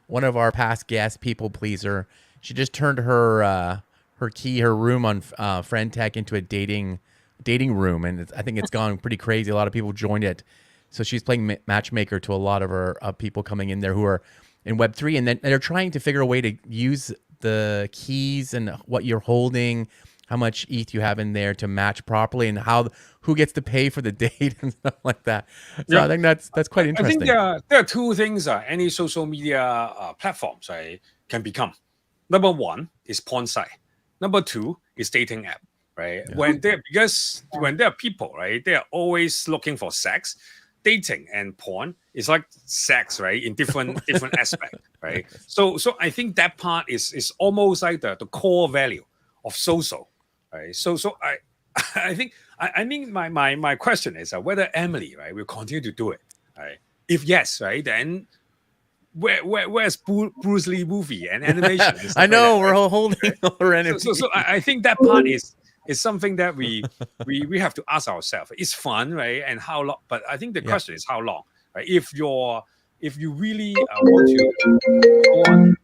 B: one of our past guests, people pleaser, she just turned her room on Friend Tech into a dating room, and I think it's gone pretty crazy. A lot of people joined it, so she's playing matchmaker to a lot of her people coming in there who are in Web3, and then they're trying to figure a way to use the keys and what you're holding, how much ETH you have in there to match properly, and who gets to pay for the date and stuff like that. So I think that's quite interesting.
D: I think there are two things any social media platforms can become. Number one is porn site. Number two is dating app, right? Yeah. Because when there are people, right, they are always looking for sex. Dating and porn is like sex, right? In different aspect, right? So I think that part is almost like the core value of social, right? So I think I mean my question is whether Emily, right, will continue to do it, right? If yes, right, then where's Bruce Lee movie and animation? And
B: I know,
D: like that,
B: we're
D: right?
B: all holding our NFT.
D: So I think that part is something that we have to ask ourselves. It's fun, right? And how long? But I think the question is how long, right? If you really want to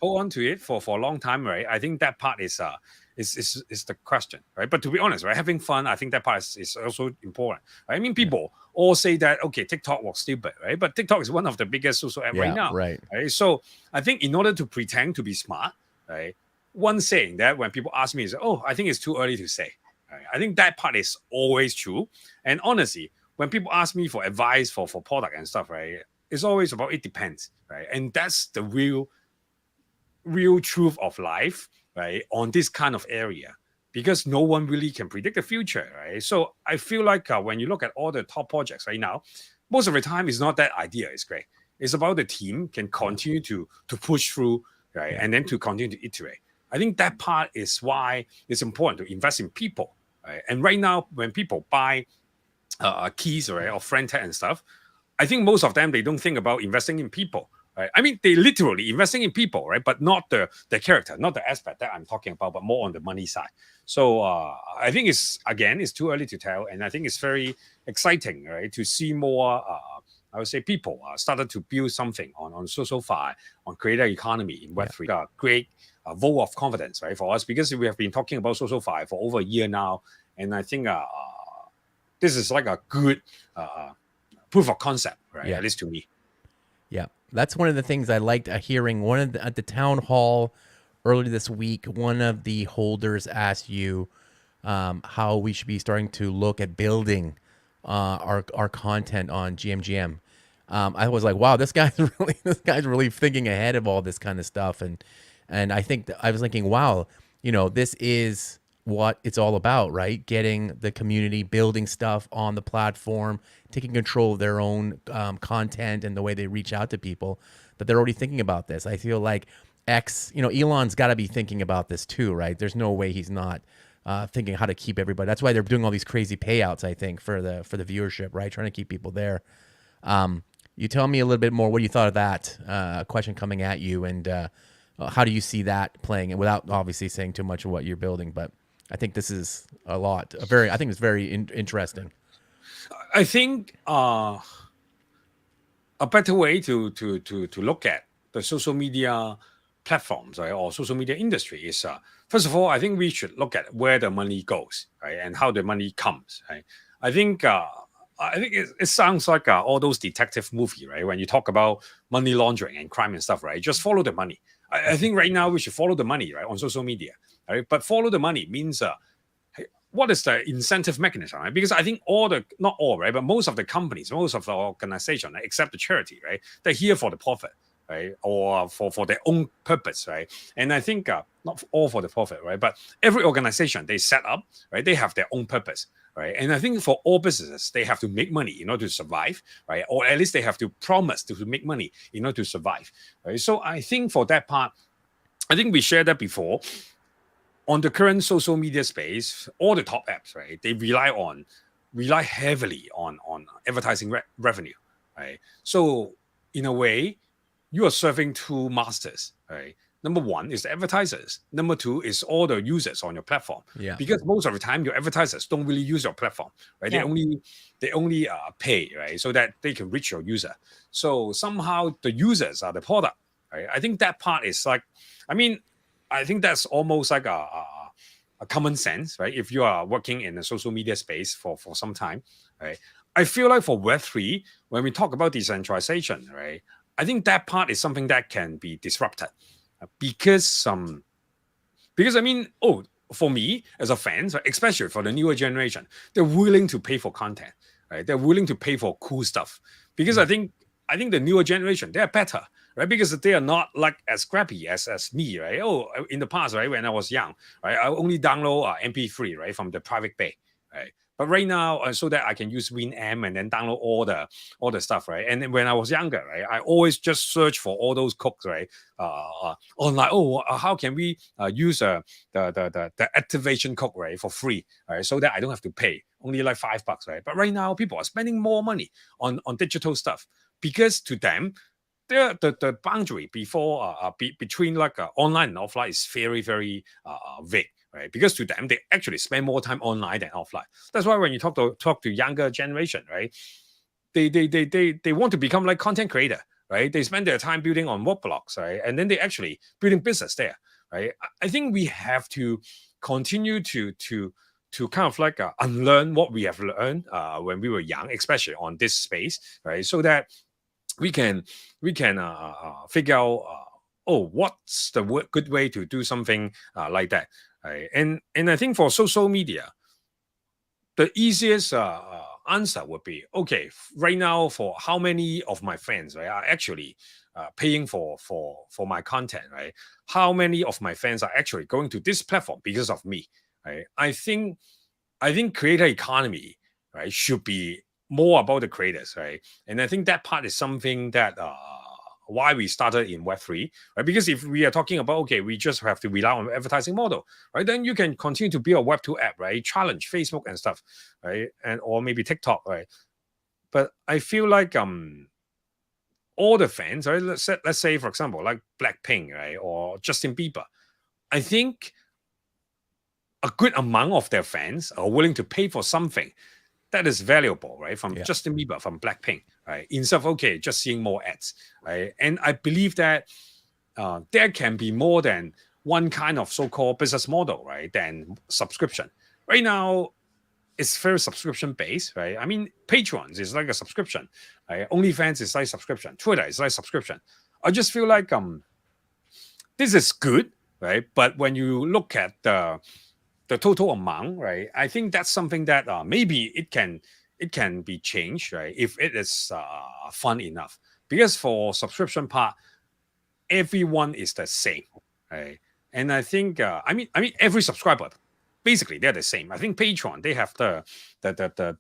D: hold on to it for a long time, right? I think that part is the question, right? But to be honest, right, having fun, I think that part is also important. Right? I mean, people all say that okay, TikTok was stupid, right? But TikTok is one of the biggest social app right now,
B: right?
D: So I think in order to pretend to be smart, right? One saying that when people ask me is, oh, I think it's too early to say. Right? I think that part is always true. And honestly, when people ask me for advice for product and stuff, right, it's always about it depends, right? And that's the real truth of life, right, on this kind of area, because no one really can predict the future, right? So I feel like when you look at all the top projects right now, most of the time it's not that idea is great. It's about the team can continue to push through, right, and then to continue to iterate. I think that part is why it's important to invest in people, right? And right now, when people buy keys, right, or friend tech and stuff, I think most of them, they don't think about investing in people. Right? I mean, they literally investing in people, right? But not the character, not the aspect that I'm talking about, but more on the money side. So I think it's too early to tell, and I think it's very exciting, right, to see more. I would say people started to build something on socialfi, on creator economy in Web3. Great vote of confidence, right, for us, because we have been talking about socialfi for over a year now, and I think this is like a good proof of concept, right? At least to me.
B: Yeah, that's one of the things I liked hearing. At the town hall earlier this week, one of the holders asked you how we should be starting to look at building our content on GMGM. I was like, wow, this guy's really thinking ahead of all this kind of stuff, and I think I was thinking, wow, this is what it's all about, right? Getting the community, building stuff on the platform, taking control of their own content and the way they reach out to people. That they're already thinking about this. I feel like Elon's got to be thinking about this too, right? There's no way he's not thinking how to keep everybody. That's why they're doing all these crazy payouts, I think, for the viewership, right? Trying to keep people there. You tell me a little bit more what you thought of that question coming at you, and how do you see that playing? And without obviously saying too much of what you're building, but I think this is I think it's very interesting.
D: I think a better way to look at the social media platforms, right, or social media industry is first of all, I think we should look at where the money goes, right, and how the money comes, right. I think it sounds like all those detective movie, right, when you talk about money laundering and crime and stuff, right. Just follow the money. I think right now we should follow the money, right, on social media, right. But follow the money means what is the incentive mechanism, right? Because I think not all, right, but most of the companies, most of the organizations, right, except the charity, right, they're here for the profit, right, or for their own purpose, right. And I think not all for the profit, right, but every organization they set up, right, they have their own purpose, right. And I think for all businesses, they have to make money in order to survive, right, or at least they have to promise to make money in order to survive, right. So I think for that part, I think we shared that before. On the current social media space, all the top apps, right, they rely heavily on advertising revenue, right? So in a way, you are serving two masters, right? Number one is the advertisers. Number two is all the users on your platform.
B: Yeah.
D: Because most of the time, your advertisers don't really use your platform, right?
A: Yeah.
D: They only pay, right, so that they can reach your user. So somehow the users are the product, right? I think that part is like, I think that's almost like a common sense, right? If you are working in the social media space for some time, right? I feel like for Web3, when we talk about decentralization, right, I think that part is something that can be disrupted because for me as a fan, right, especially for the newer generation, they're willing to pay for content, right? They're willing to pay for cool stuff because I think the newer generation, they're better, right? Because they are not like as scrappy as me, right? Oh, in the past, right, when I was young, right, I only download MP3, right, from the private bay, right? But right now, so that I can use Winamp and then download all the stuff, right? And then when I was younger, right, I always just search for all those cooks, right, online. Oh, how can we use the activation code, right, for free, right, so that I don't have to pay only like $5, right? But right now, people are spending more money on digital stuff because to them, the boundary between like online and offline is very, very vague, right? Because to them, they actually spend more time online than offline. That's why when you talk to younger generation, right, they want to become like content creator, right? They spend their time building on workblocks, right, and then they actually building business there, right? I think we have to continue to kind of like unlearn what we have learned when we were young, especially on this space, right? So that we can figure out what's the good way to do something like that, right? And I think for social media, the easiest answer would be, okay, right now, for how many of my fans, right, are actually paying for my content, right? How many of my fans are actually going to this platform because of me, right? I think creator economy, right, should be more about the creators, right? And I think that part is something that why we started in Web3, right? Because if we are talking about, okay, we just have to rely on advertising model, right? Then you can continue to build a Web2 app, right? Challenge Facebook and stuff, right? And or maybe TikTok, right? But I feel like all the fans, right? Let's say for example, like Blackpink, right, or Justin Bieber, I think a good amount of their fans are willing to pay for something that is valuable, right? From Justin Bieber, from Blackpink, right? Instead of, okay, just seeing more ads, right? And I believe that there can be more than one kind of so-called business model, right, than subscription. Right now, it's very subscription-based, right? I mean, Patreon is like a subscription, right? OnlyFans is like subscription. Twitter is like subscription. I just feel like this is good, right? But when you look at the total amount, right, I think that's something that maybe it can be changed, right, if it is fun enough. Because for subscription part, everyone is the same, right? And I think every subscriber basically they're the same. I think Patreon, they have the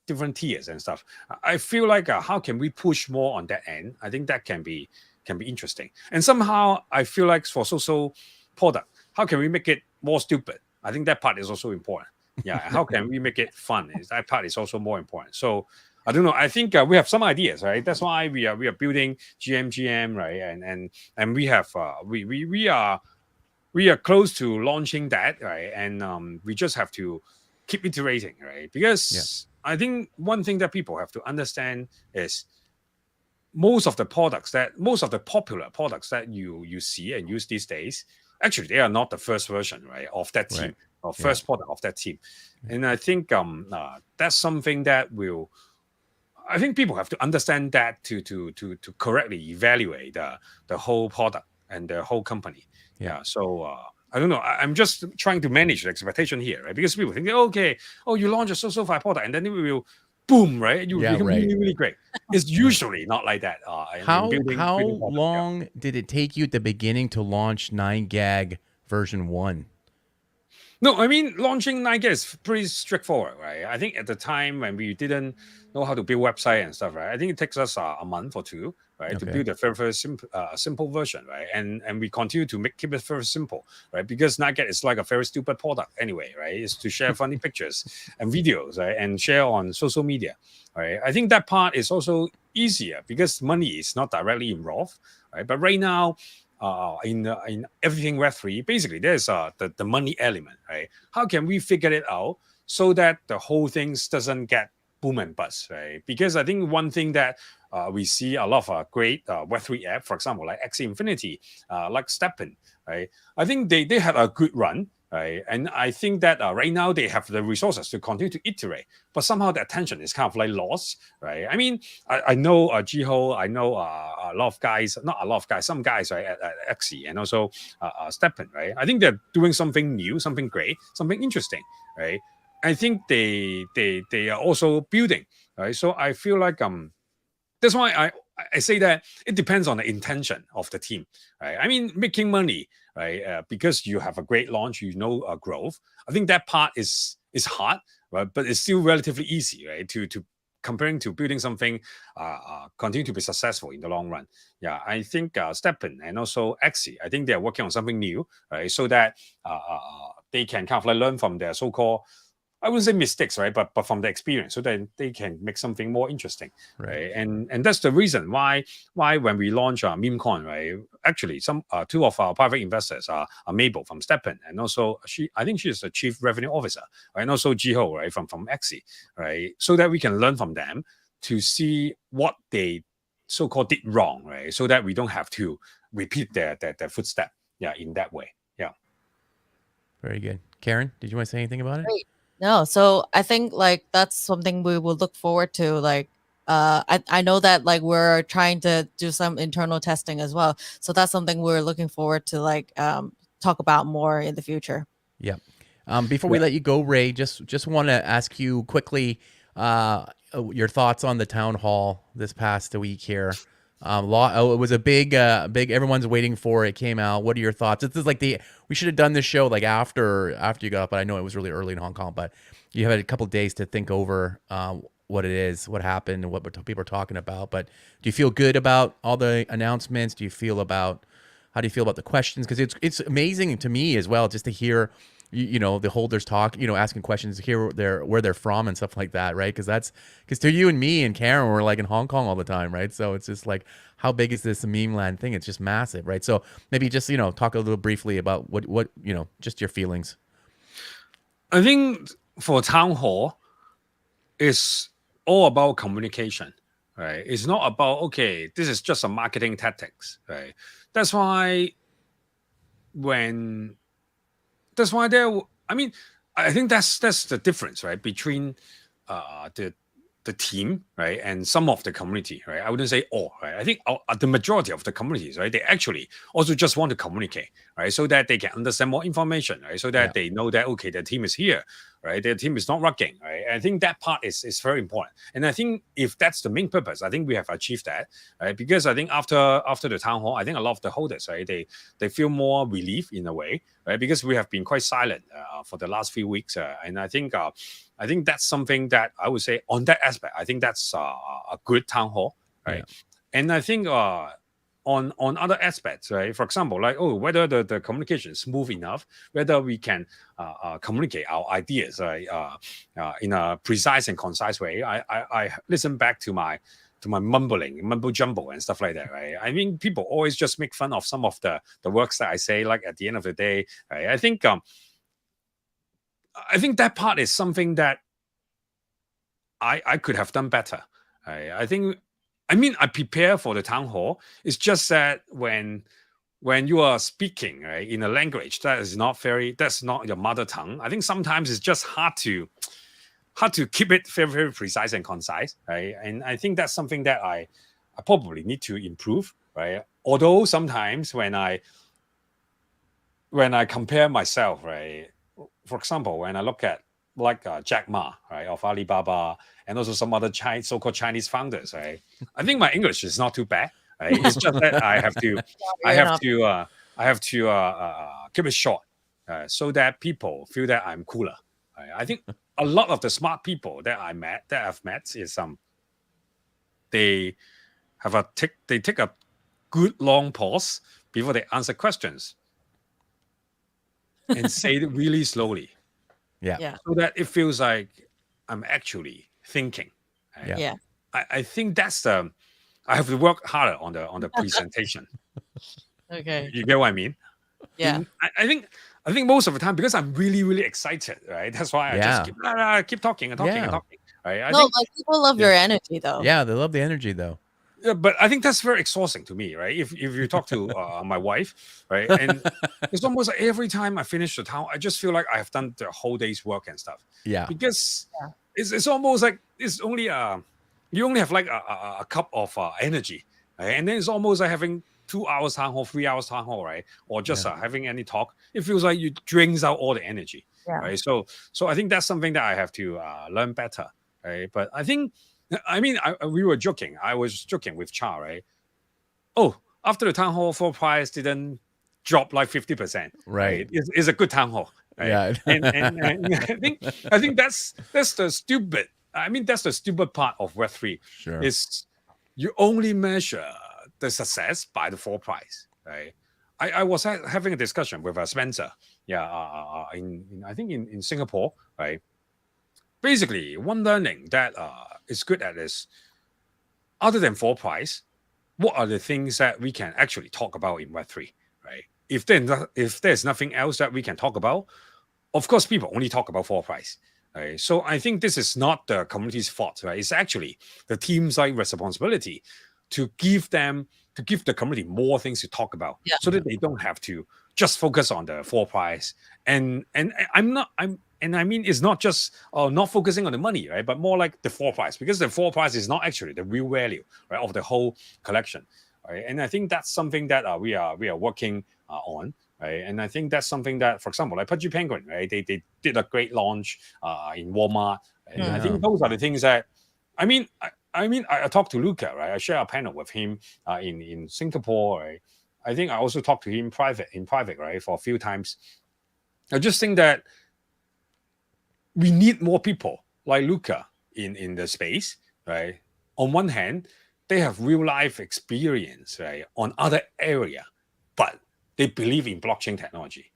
D: different tiers and stuff. I feel like how can we push more on that end? I think that can be interesting. And somehow I feel like for social product, how can we make it more stupid? I think that part is also important. Yeah, how can we make it fun? That part is also more important. So I don't know. I think we have some ideas, right? That's why we are building GM, right? And we have we are close to launching that, right? And we just have to keep iterating, right? Because I think one thing that people have to understand is most of the popular products that you see and use these days, actually they are not the first version, right, of that team, or first product of that team. And I think that's something that I think people have to understand that to correctly evaluate the whole product and the whole company. So I don't know. I'm just trying to manage the expectation here, right? Because people think, okay, you launch a socialfi product and then it will boom, right? You become really, really great. It's usually not like that.
B: How long did it take you at the beginning to launch 9gag version 1?
D: No, I mean, launching 9gag is pretty straightforward, right? I think at the time when we didn't know how to build website and stuff, right? I think it takes us a month or two, right, to build a very simple version, right? And we continue to keep it very simple, right? Because 9gag is like a very stupid product anyway, right? It's to share funny pictures and videos, right? And share on social media, right? I think that part is also easier because money is not directly involved, right? But right now, in everything Web3, basically there's the money element, right? How can we figure it out so that the whole thing doesn't get boom and bust, right? Because I think one thing that we see a lot of great Web3 app, for example, like Axie Infinity, like Steppen, right? I think they had a good run, right? And I think that right now they have the resources to continue to iterate, but somehow the attention is kind of like lost, right? I mean, I know Jiho, I know a lot of guys, not a lot of guys, some guys, right, at Axie and also Steppen, right? I think they're doing something new, something great, something interesting, right? I think they are also building, right? So I feel like that's why I say that it depends on the intention of the team, right? I mean, making money, right? Because you have a great launch, growth. I think that part is hard, right? But it's still relatively easy, right? To comparing to building something, continue to be successful in the long run. Yeah, I think Steppen and also Axie, I think they are working on something new, right? So that they can kind of like learn from their so-called, I wouldn't say mistakes, right? But from the experience, so that they can make something more interesting, right? And that's the reason why when we launch MemeCoin, right? Actually, some two of our private investors are Mabel from Steppen, and also I think she's the chief revenue officer, right? And also Jiho, right, from Axie, right? So that we can learn from them to see what they so-called did wrong, right? So that we don't have to repeat their footstep, in that way. Yeah.
B: Very good. Karen, did you want to say anything about it?
A: Great. No, so I think like that's something we will look forward to. Like, I know that like we're trying to do some internal testing as well, so that's something we're looking forward to like talk about more in the future.
B: Yeah. Before we let you go, Ray, just want to ask you quickly your thoughts on the town hall this past week here. It was a big. Everyone's waiting for it. It came out. What are your thoughts? This is like we should have done this show like after you got up, but I know it was really early in Hong Kong. But you had a couple of days to think over what it is, what happened, and what people are talking about. But do you feel good about all the announcements? How do you feel about the questions? Because it's amazing to me as well just to hear the holders talk, asking questions, hear where they're from and stuff like that, right? Because to you and me and Karen, we're like in Hong Kong all the time, right? So it's just like, how big is this meme land thing? It's just massive, right? So maybe just talk a little briefly about what just your feelings.
D: I think for town hall, it's all about communication, right? It's not about, okay, this is just a marketing tactics, right? That's why I think that's the difference, right, between the team, right, and some of the community, right? I wouldn't say all, right? I think the majority of the communities, right, they actually also just want to communicate, right, so that they can understand more information, right, so that they know that, okay, the team is here, right? Their team is not working, right? I think that part is very important. And I think if that's the main purpose, I think we have achieved that, right? Because I think after the town hall, I think a lot of the holders, right, they feel more relief in a way, right? Because we have been quite silent for the last few weeks, and I think that's something that I would say on that aspect. I think that's a good town hall, right?
B: Yeah.
D: And I think on other aspects, right? For example, like whether the communication is smooth enough, whether we can communicate our ideas in a precise and concise way. I listen back to my mumbo jumbo and stuff like that, right? I mean, people always just make fun of some of the works that I say. Like at the end of the day, right? I think that part is something that I could have done better. I prepare for the town hall. It's just that when you are speaking, right, in a language that's not your mother tongue, I think sometimes it's just hard to keep it very, very precise and concise, right? And I think that's something that I probably need to improve, right? Although sometimes when I compare myself, right, for example, when I look at like Jack Ma, right, of Alibaba, and also some other so-called Chinese founders, right? I think my English is not too bad. Right? It's just that I have to keep it short, so that people feel that I'm cooler. Right? I think a lot of the smart people that I've met is they take a good long pause before they answer questions and say it really slowly.
B: Yeah.
D: So that it feels like I'm actually thinking. Right?
B: Yeah.
D: I think that's I have to work harder on the presentation.
A: Okay.
D: You get what I mean?
A: Yeah.
D: I think most of the time, because I'm really, really excited, right? That's why I just keep talking and talking and talking. Right?
A: Like people love your energy though.
B: Yeah, they love the energy though.
D: Yeah, but I think that's very exhausting to me, right? If you talk to my wife, right, and it's almost like every time I finish the town, I just feel like I have done the whole day's work and stuff.
B: Yeah,
D: because it's almost like it's only you only have like a cup of energy, right? And then it's almost like having 2 hours town hall, 3 hours town hall, right? Or just having any talk. It feels like you drains out all the energy, right? So I think that's something that I have to learn better, right? But I think. We were joking. I was joking with Cha, right? Oh, after the town hall, floor price didn't drop like 50%.
B: Right.
D: It's a good town hall. Right?
B: Yeah.
D: and I think that's the stupid. That's the stupid part of Web3.
B: Sure.
D: Is you only measure the success by the floor price, right? I was having a discussion with Spencer. In Singapore, right? Basically, one learning that is good at is, other than floor price, what are the things that we can actually talk about in Web3, right? If there's nothing else that we can talk about, of course, people only talk about floor price, right? So I think this is not the community's fault, right? It's actually the team's responsibility to give the community more things to talk about, so that they don't have to just focus on the floor price. And it's not just not focusing on the money, right? But more like the floor price, because the floor price is not actually the real value, right, of the whole collection, right? And I think that's something that we are working on, right? And I think that's something that, for example, like Pudgy Penguin, right? They did a great launch in Walmart, and I think those are the things that I talked to Luca, right? I share a panel with him in Singapore, right? I think I also talked to him in private, right, for a few times. I just think that we need more people like Luca in the space, right? On one hand, they have real life experience, right, on other area, but they believe in blockchain technology.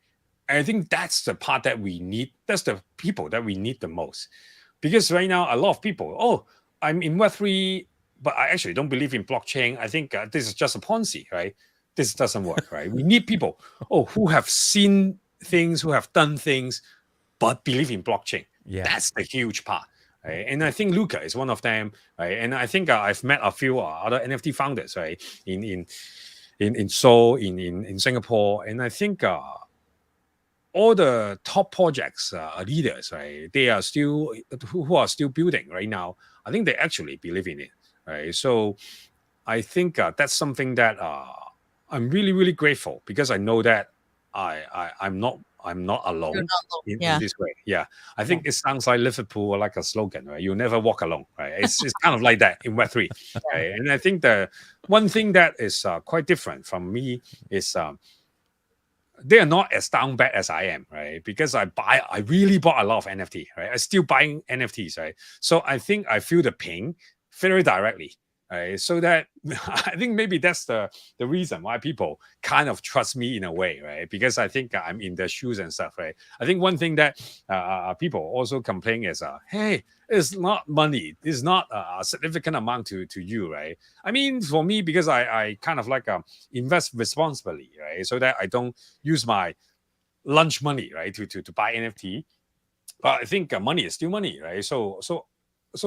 D: And I think that's the part that we need. That's the people that we need the most. Because right now, a lot of people, I'm in Web3, but I actually don't believe in blockchain. I think this is just a Ponzi, right? This doesn't work, right? We need people who have seen things, who have done things, but believe in blockchain.
B: Yeah.
D: That's the huge part. Right? And I think Luca is one of them, right? And I think I've met a few other NFT founders, right, in Seoul, in Singapore, and I think all the top projects leaders, right, they are still who are still building right now. I think they actually believe in it, right? So I think that's something that I'm really, really grateful, because I know that I'm not I'm not
A: You're
D: alone
A: not alone.
D: in
A: Yeah.
D: this way. Yeah, I think it sounds like Liverpool like a slogan, right? You never walk alone, right? It's kind of like that in Web3, right? And I think the one thing that is quite different from me is they are not as down bad as I am, right? Because I really bought a lot of NFT, right? I still buying NFTs, right? So I think I feel the pain very directly, right? So that I think maybe that's the reason why people kind of trust me in a way, right? Because I think I'm in their shoes and stuff, right? I think one thing that people also complain is, hey, it's not money, it's not a significant amount to you, right? I mean, for me, because I kind of like invest responsibly, right? So that I don't use my lunch money, right, to buy NFT. But I think money is still money, right? So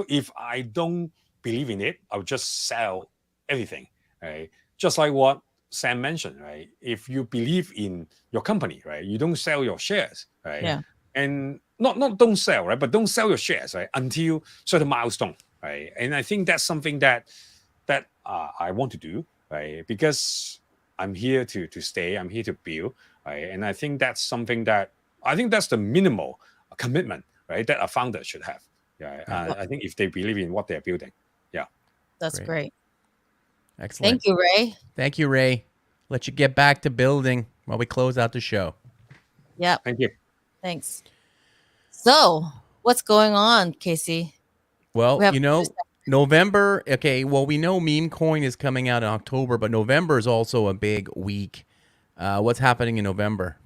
D: if I don't believe in it, I'll just sell everything, right? Just like what Sam mentioned, right? If you believe in your company, right, you don't sell your shares, right?
A: Yeah.
D: And not don't sell, right, but don't sell your shares, right, until certain milestone, right? And I think that's something that I want to do, right? Because I'm here to stay, I'm here to build, right? And I think that's something that I think that's the minimal commitment, right, that a founder should have. Yeah, I think if they believe in what they're building. Yeah.
A: That's great.
B: Excellent.
A: Thank you, Ray.
B: Thank you, Ray. Let you get back to building while we close out the show.
A: Yeah.
D: Thank you.
A: Thanks. So, what's going on, Casey?
B: Well,
A: We have-
B: November. Okay, well, we know Meme Coin is coming out in October, but November is also a big week. What's happening in November?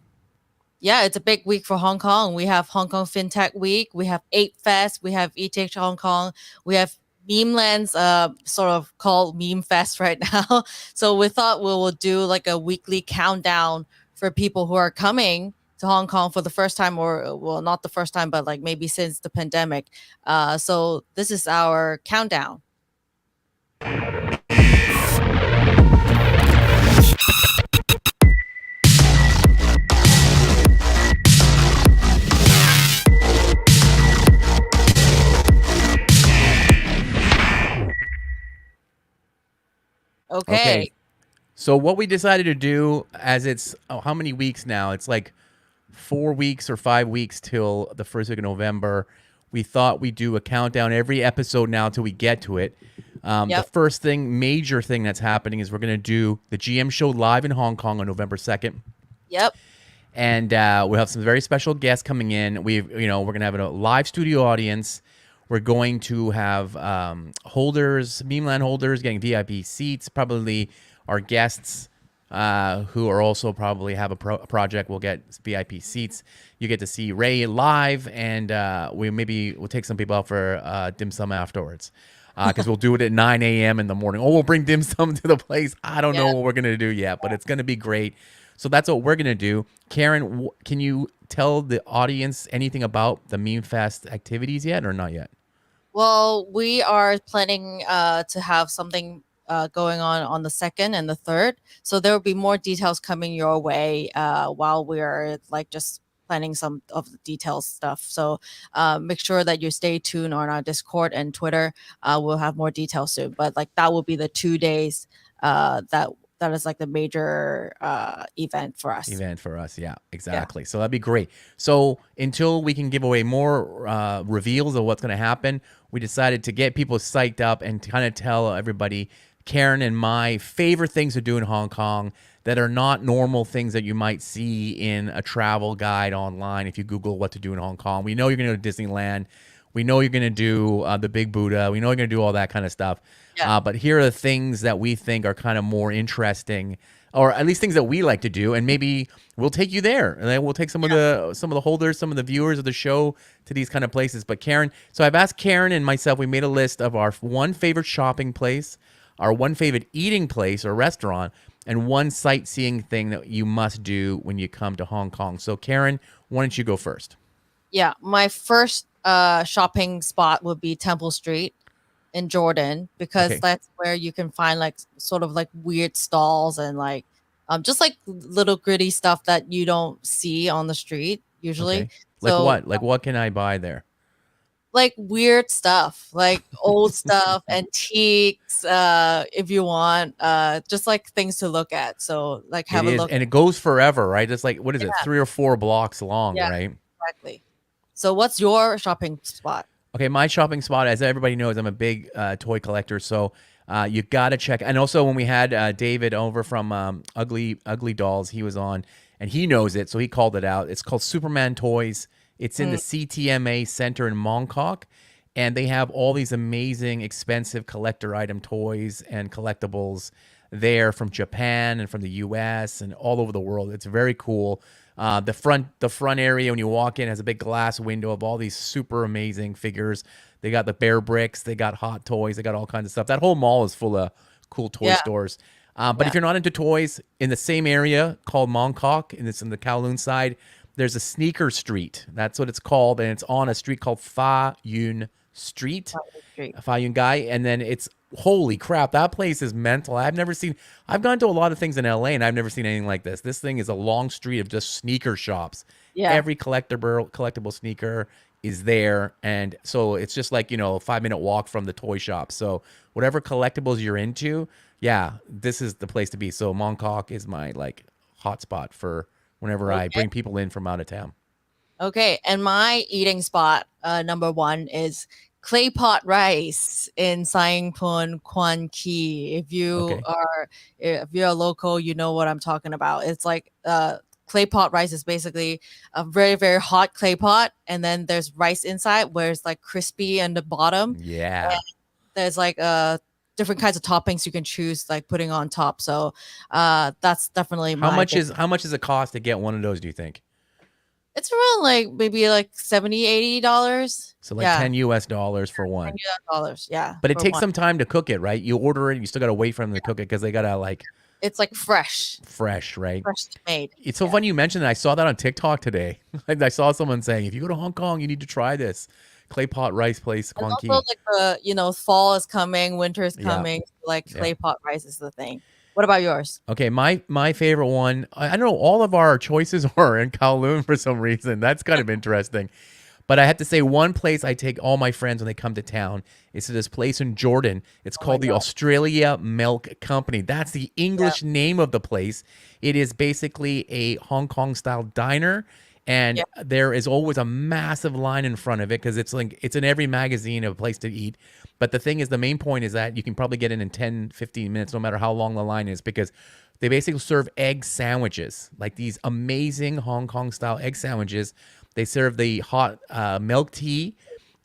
A: Yeah, it's a big week for Hong Kong. We have Hong Kong FinTech Week. We have 8 Fest. We have ETH Hong Kong. We have Meme Lands, sort of called Meme Fest right now. So we thought we will do like a weekly countdown for people who are coming to Hong Kong for the first time, or well, not the first time, but like maybe since the pandemic. So this is our countdown. Okay.
B: So what we decided to do, as it's how many weeks now? It's like 4 weeks or 5 weeks till the first week of November. We thought we'd do a countdown every episode now till we get to it. The first major thing that's happening is we're going to do the GM show live in Hong Kong on November 2nd.
A: Yep.
B: And we'll have some very special guests coming in. We're going to have a live studio audience. We're going to have Meme Land holders getting VIP seats. Probably our guests who are also probably have a project will get VIP seats. You get to see Ray live, and we'll take some people out for dim sum afterwards. Because we'll do it at 9 a.m. in the morning. Or we'll bring dim sum to the place. I don't know what we're going to do yet, but it's going to be great. So that's what we're going to do. Karen, can you tell the audience anything about the Meme Fest activities yet or not yet?
A: Well, we are planning to have something going on the 2nd and the 3rd. So there will be more details coming your way while we're like just planning some of the details stuff. So make sure that you stay tuned on our Discord and Twitter. We'll have more details soon. But like that will be the 2 days that is like the major event for us.
B: Yeah, exactly. Yeah. So that'd be great. So until we can give away more reveals of what's going to happen, we decided to get people psyched up and to kind of tell everybody Karen and my favorite things to do in Hong Kong that are not normal things that you might see in a travel guide online if you Google what to do in Hong Kong. We know you're going to go to Disneyland. We know you're going to do the Big Buddha. We know you're going to do all that kind of stuff. Yeah. But here are the things that we think are kind of more interesting, or at least things that we like to do, and maybe we'll take you there, and then we'll take some of the holders, some of the viewers of the show to these kind of places. But Karen, so I've asked Karen and myself, we made a list of our one favorite shopping place, our one favorite eating place or restaurant, and one sightseeing thing that you must do when you come to Hong Kong. So Karen, why don't you go first?
A: Yeah, my first shopping spot would be Temple Street in Jordan, because that's where you can find like sort of like weird stalls and like just like little gritty stuff that you don't see on the street usually.
B: Like what? Like what can I buy there?
A: like weird stuff, like old stuff, antiques, if you want, just like things to look at. So like
B: It
A: have a
B: is,
A: look.
B: and it goes forever, right? It's like, what is it,
A: Yeah,
B: 3 or 4 blocks long,
A: yeah,
B: right?
A: exactly. So what's your shopping spot?
B: Okay, my shopping spot, as everybody knows, I'm a big toy collector, so you gotta check. And also, when we had David over from Ugly Dolls, he was on, and he knows it, so he called it out. It's called Superman Toys. It's in the
A: Mm,
B: CTMA Center in Mongkok, and they have all these amazing, expensive collector item toys and collectibles there from Japan and from the U.S. and all over the world. It's very cool. The front area when you walk in has a big glass window of all these super amazing figures. They got the Bear Bricks, they got Hot Toys, they got all kinds of stuff. That whole mall is full of cool toy
A: yeah,
B: stores. But if
A: yeah.
B: you're not into toys, in the same area called Mongkok, and it's in the Kowloon side, there's a sneaker street. That's what it's called, and it's on a street called Fa Yun Street.
A: Street.
B: Fa Yun Guy, and then it's holy crap, that place is mental. I've gone to a lot of things in LA and I've never seen anything like this. This thing is a long street of just sneaker shops.
A: Yeah.
B: Every collectible sneaker is there, and so it's just like, a 5-minute walk from the toy shop. So whatever collectibles you're into, yeah, this is the place to be. So Mongkok is my like hotspot for whenever I
A: Okay.
B: bring people in from out of town.
A: Okay, and my eating spot, number one, is clay pot rice in Sangpun, Kwan Ki.
B: Okay.
A: If you're a local, you know what I'm talking about. It's like clay pot rice is basically a very very hot clay pot, and then there's rice inside where it's like crispy in the bottom.
B: Yeah.
A: There's like different kinds of toppings you can choose, like putting on top. So that's definitely
B: How
A: my
B: much
A: thing.
B: is how much does it cost to get one of those, do you think?
A: It's around like maybe like $70-$80.
B: So like
A: Yeah.
B: 10 US dollars for one.
A: $10. Yeah.
B: But it
A: for
B: takes
A: one.
B: some time to cook it, right? You order it, you still got to wait for them to cook it because they got to like
A: It's like fresh
B: fresh, right?
A: made.
B: It's so
A: Yeah.
B: funny you mentioned that. I saw that on TikTok today. I saw someone saying, if you go to Hong Kong, you need to try this clay pot rice place,
A: And
B: Kwan Ki.
A: also like fall is coming, winter is
B: Yeah.
A: coming. Like
B: Yeah.
A: clay pot rice is the thing. What about yours?
B: Okay, my favorite one. I don't know. All of our choices are in Kowloon for some reason. That's kind of interesting. But I have to say, one place I take all my friends when they come to town is to this place in Jordan. It's called the Australia Milk Company. That's the English name of the place. It is basically a Hong Kong style diner. And there is always a massive line in front of it because it's in every magazine of a place to eat. But the thing is, the main point is that you can probably get in 10, 15 minutes, no matter how long the line is, because they basically serve egg sandwiches, like these amazing Hong Kong style egg sandwiches. They serve the hot milk tea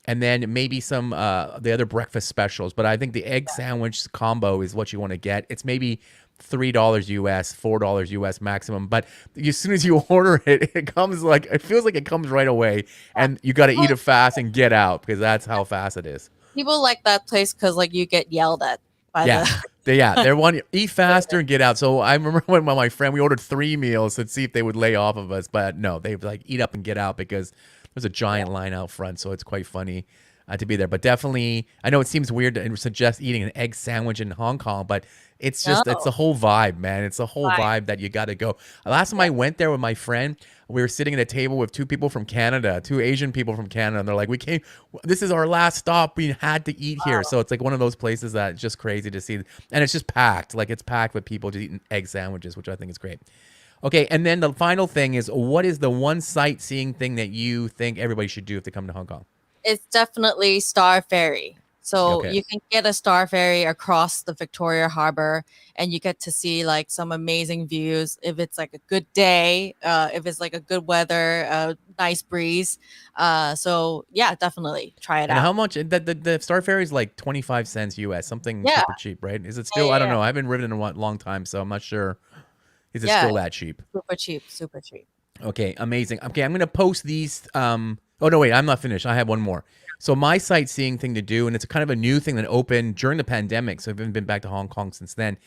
B: and then maybe some the other breakfast specials. But I think the egg sandwich combo is what you want to get. It's maybe $3 US, $4 US maximum. But as soon as you order it, it feels like it comes right away, and you got to eat it fast and get out because that's how fast it is.
A: People like that place because like you get yelled at by
B: Yeah.
A: the
B: They want to eat faster and get out. So I remember when my friend, we ordered 3 meals to see if they would lay off of us, but no, they like eat up and get out because there's a giant line out front. So it's quite funny to be there. But definitely, I know it seems weird to suggest eating an egg sandwich in Hong Kong, but it's just it's the whole vibe, man. It's the whole vibe that you got to go. Last time I went there with my friend, we were sitting at a table with 2 people from Canada, 2 Asian people from Canada, and they're like, this is our last stop. We had to eat here. So it's like one of those places that's just crazy to see. And it's just packed. Like it's packed with people just eating egg sandwiches, which I think is great. Okay, and then the final thing is, what is the one sightseeing thing that you think everybody should do if they come to Hong Kong?
A: It's definitely Star Ferry. So
B: Okay.
A: you can get a Star Ferry across the Victoria Harbor, and you get to see like some amazing views. If it's like a good day, if it's like a good weather, nice breeze. So yeah, definitely try it
B: And
A: out.
B: how much? The Star Ferry is like 25 cents US, something
A: Yeah.
B: super cheap, right? Is it still? I don't know. I haven't ridden in a long time, so I'm not sure. Is it still that cheap?
A: Super cheap, super cheap.
B: Okay, amazing. Okay, I'm going to post these. Oh, no, wait, I'm not finished. I have one more. So my sightseeing thing to do, and it's kind of a new thing that opened during the pandemic, so I haven't been back to Hong Kong since then.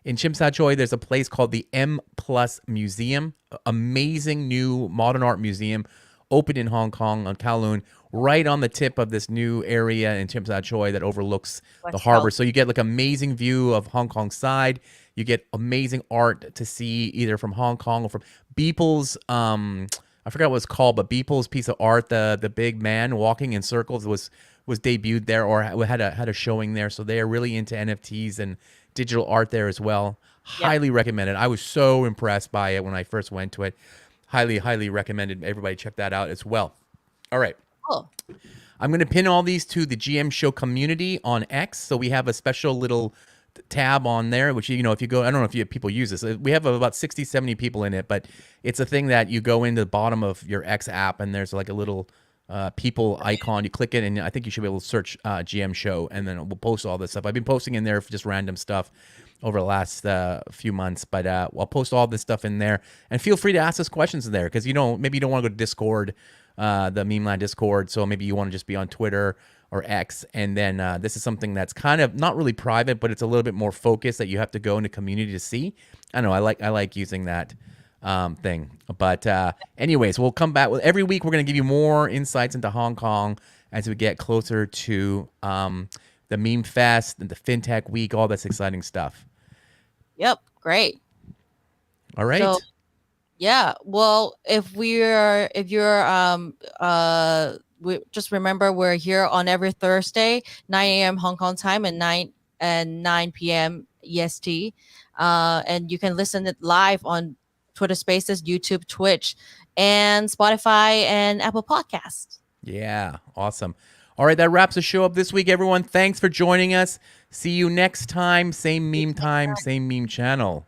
B: In Tsim Sha Tsui, there's a place called the M Plus Museum, amazing new modern art museum, opened in Hong Kong on Kowloon, right on the tip of this new area in Tsim Sha Tsui that overlooks the harbor. So you get like amazing view of Hong Kong side. You get amazing art to see either from Hong Kong or from Beeple's I forgot what it's called, but Beeple's piece of art, the big man walking in circles, was debuted there or had a showing there. So they are really into NFTs and digital art there as well.
A: Yep.
B: Highly recommended. I was so impressed by it when I first went to it. Highly recommended. Everybody check that out as well. All right.
A: Cool.
B: I'm going to pin all these to the GM Show community on X. So we have a special little tab on there, which, if you go, I don't know if people use this. We have about 60, 70 people in it, but it's a thing that you go into the bottom of your X app and there's like a little people icon. You click it and I think you should be able to search GM Show and then we'll post all this stuff. I've been posting in there for just random stuff over the last few months, but I'll post all this stuff in there and feel free to ask us questions in there because, maybe you don't want to go to Discord, the Meme Land Discord. So maybe you want to just be on Twitter or X. And then this is something that's kind of not really private, but it's a little bit more focused that you have to go into community to see. I don't know. I like using that thing. But anyways, we'll come back with every week. We're going to give you more insights into Hong Kong as we get closer to the Meme Fest and the FinTech Week, all this exciting stuff.
A: Yep. Great.
B: All right.
A: So, yeah. Well, we just remember we're here on every Thursday, 9 a.m. Hong Kong time and 9 p.m. EST. And you can listen it live on Twitter Spaces, YouTube, Twitch, and Spotify and Apple Podcasts.
B: Yeah, awesome. All right, that wraps the show up this week, everyone. Thanks for joining us. See you next time. Same meme time, same meme channel.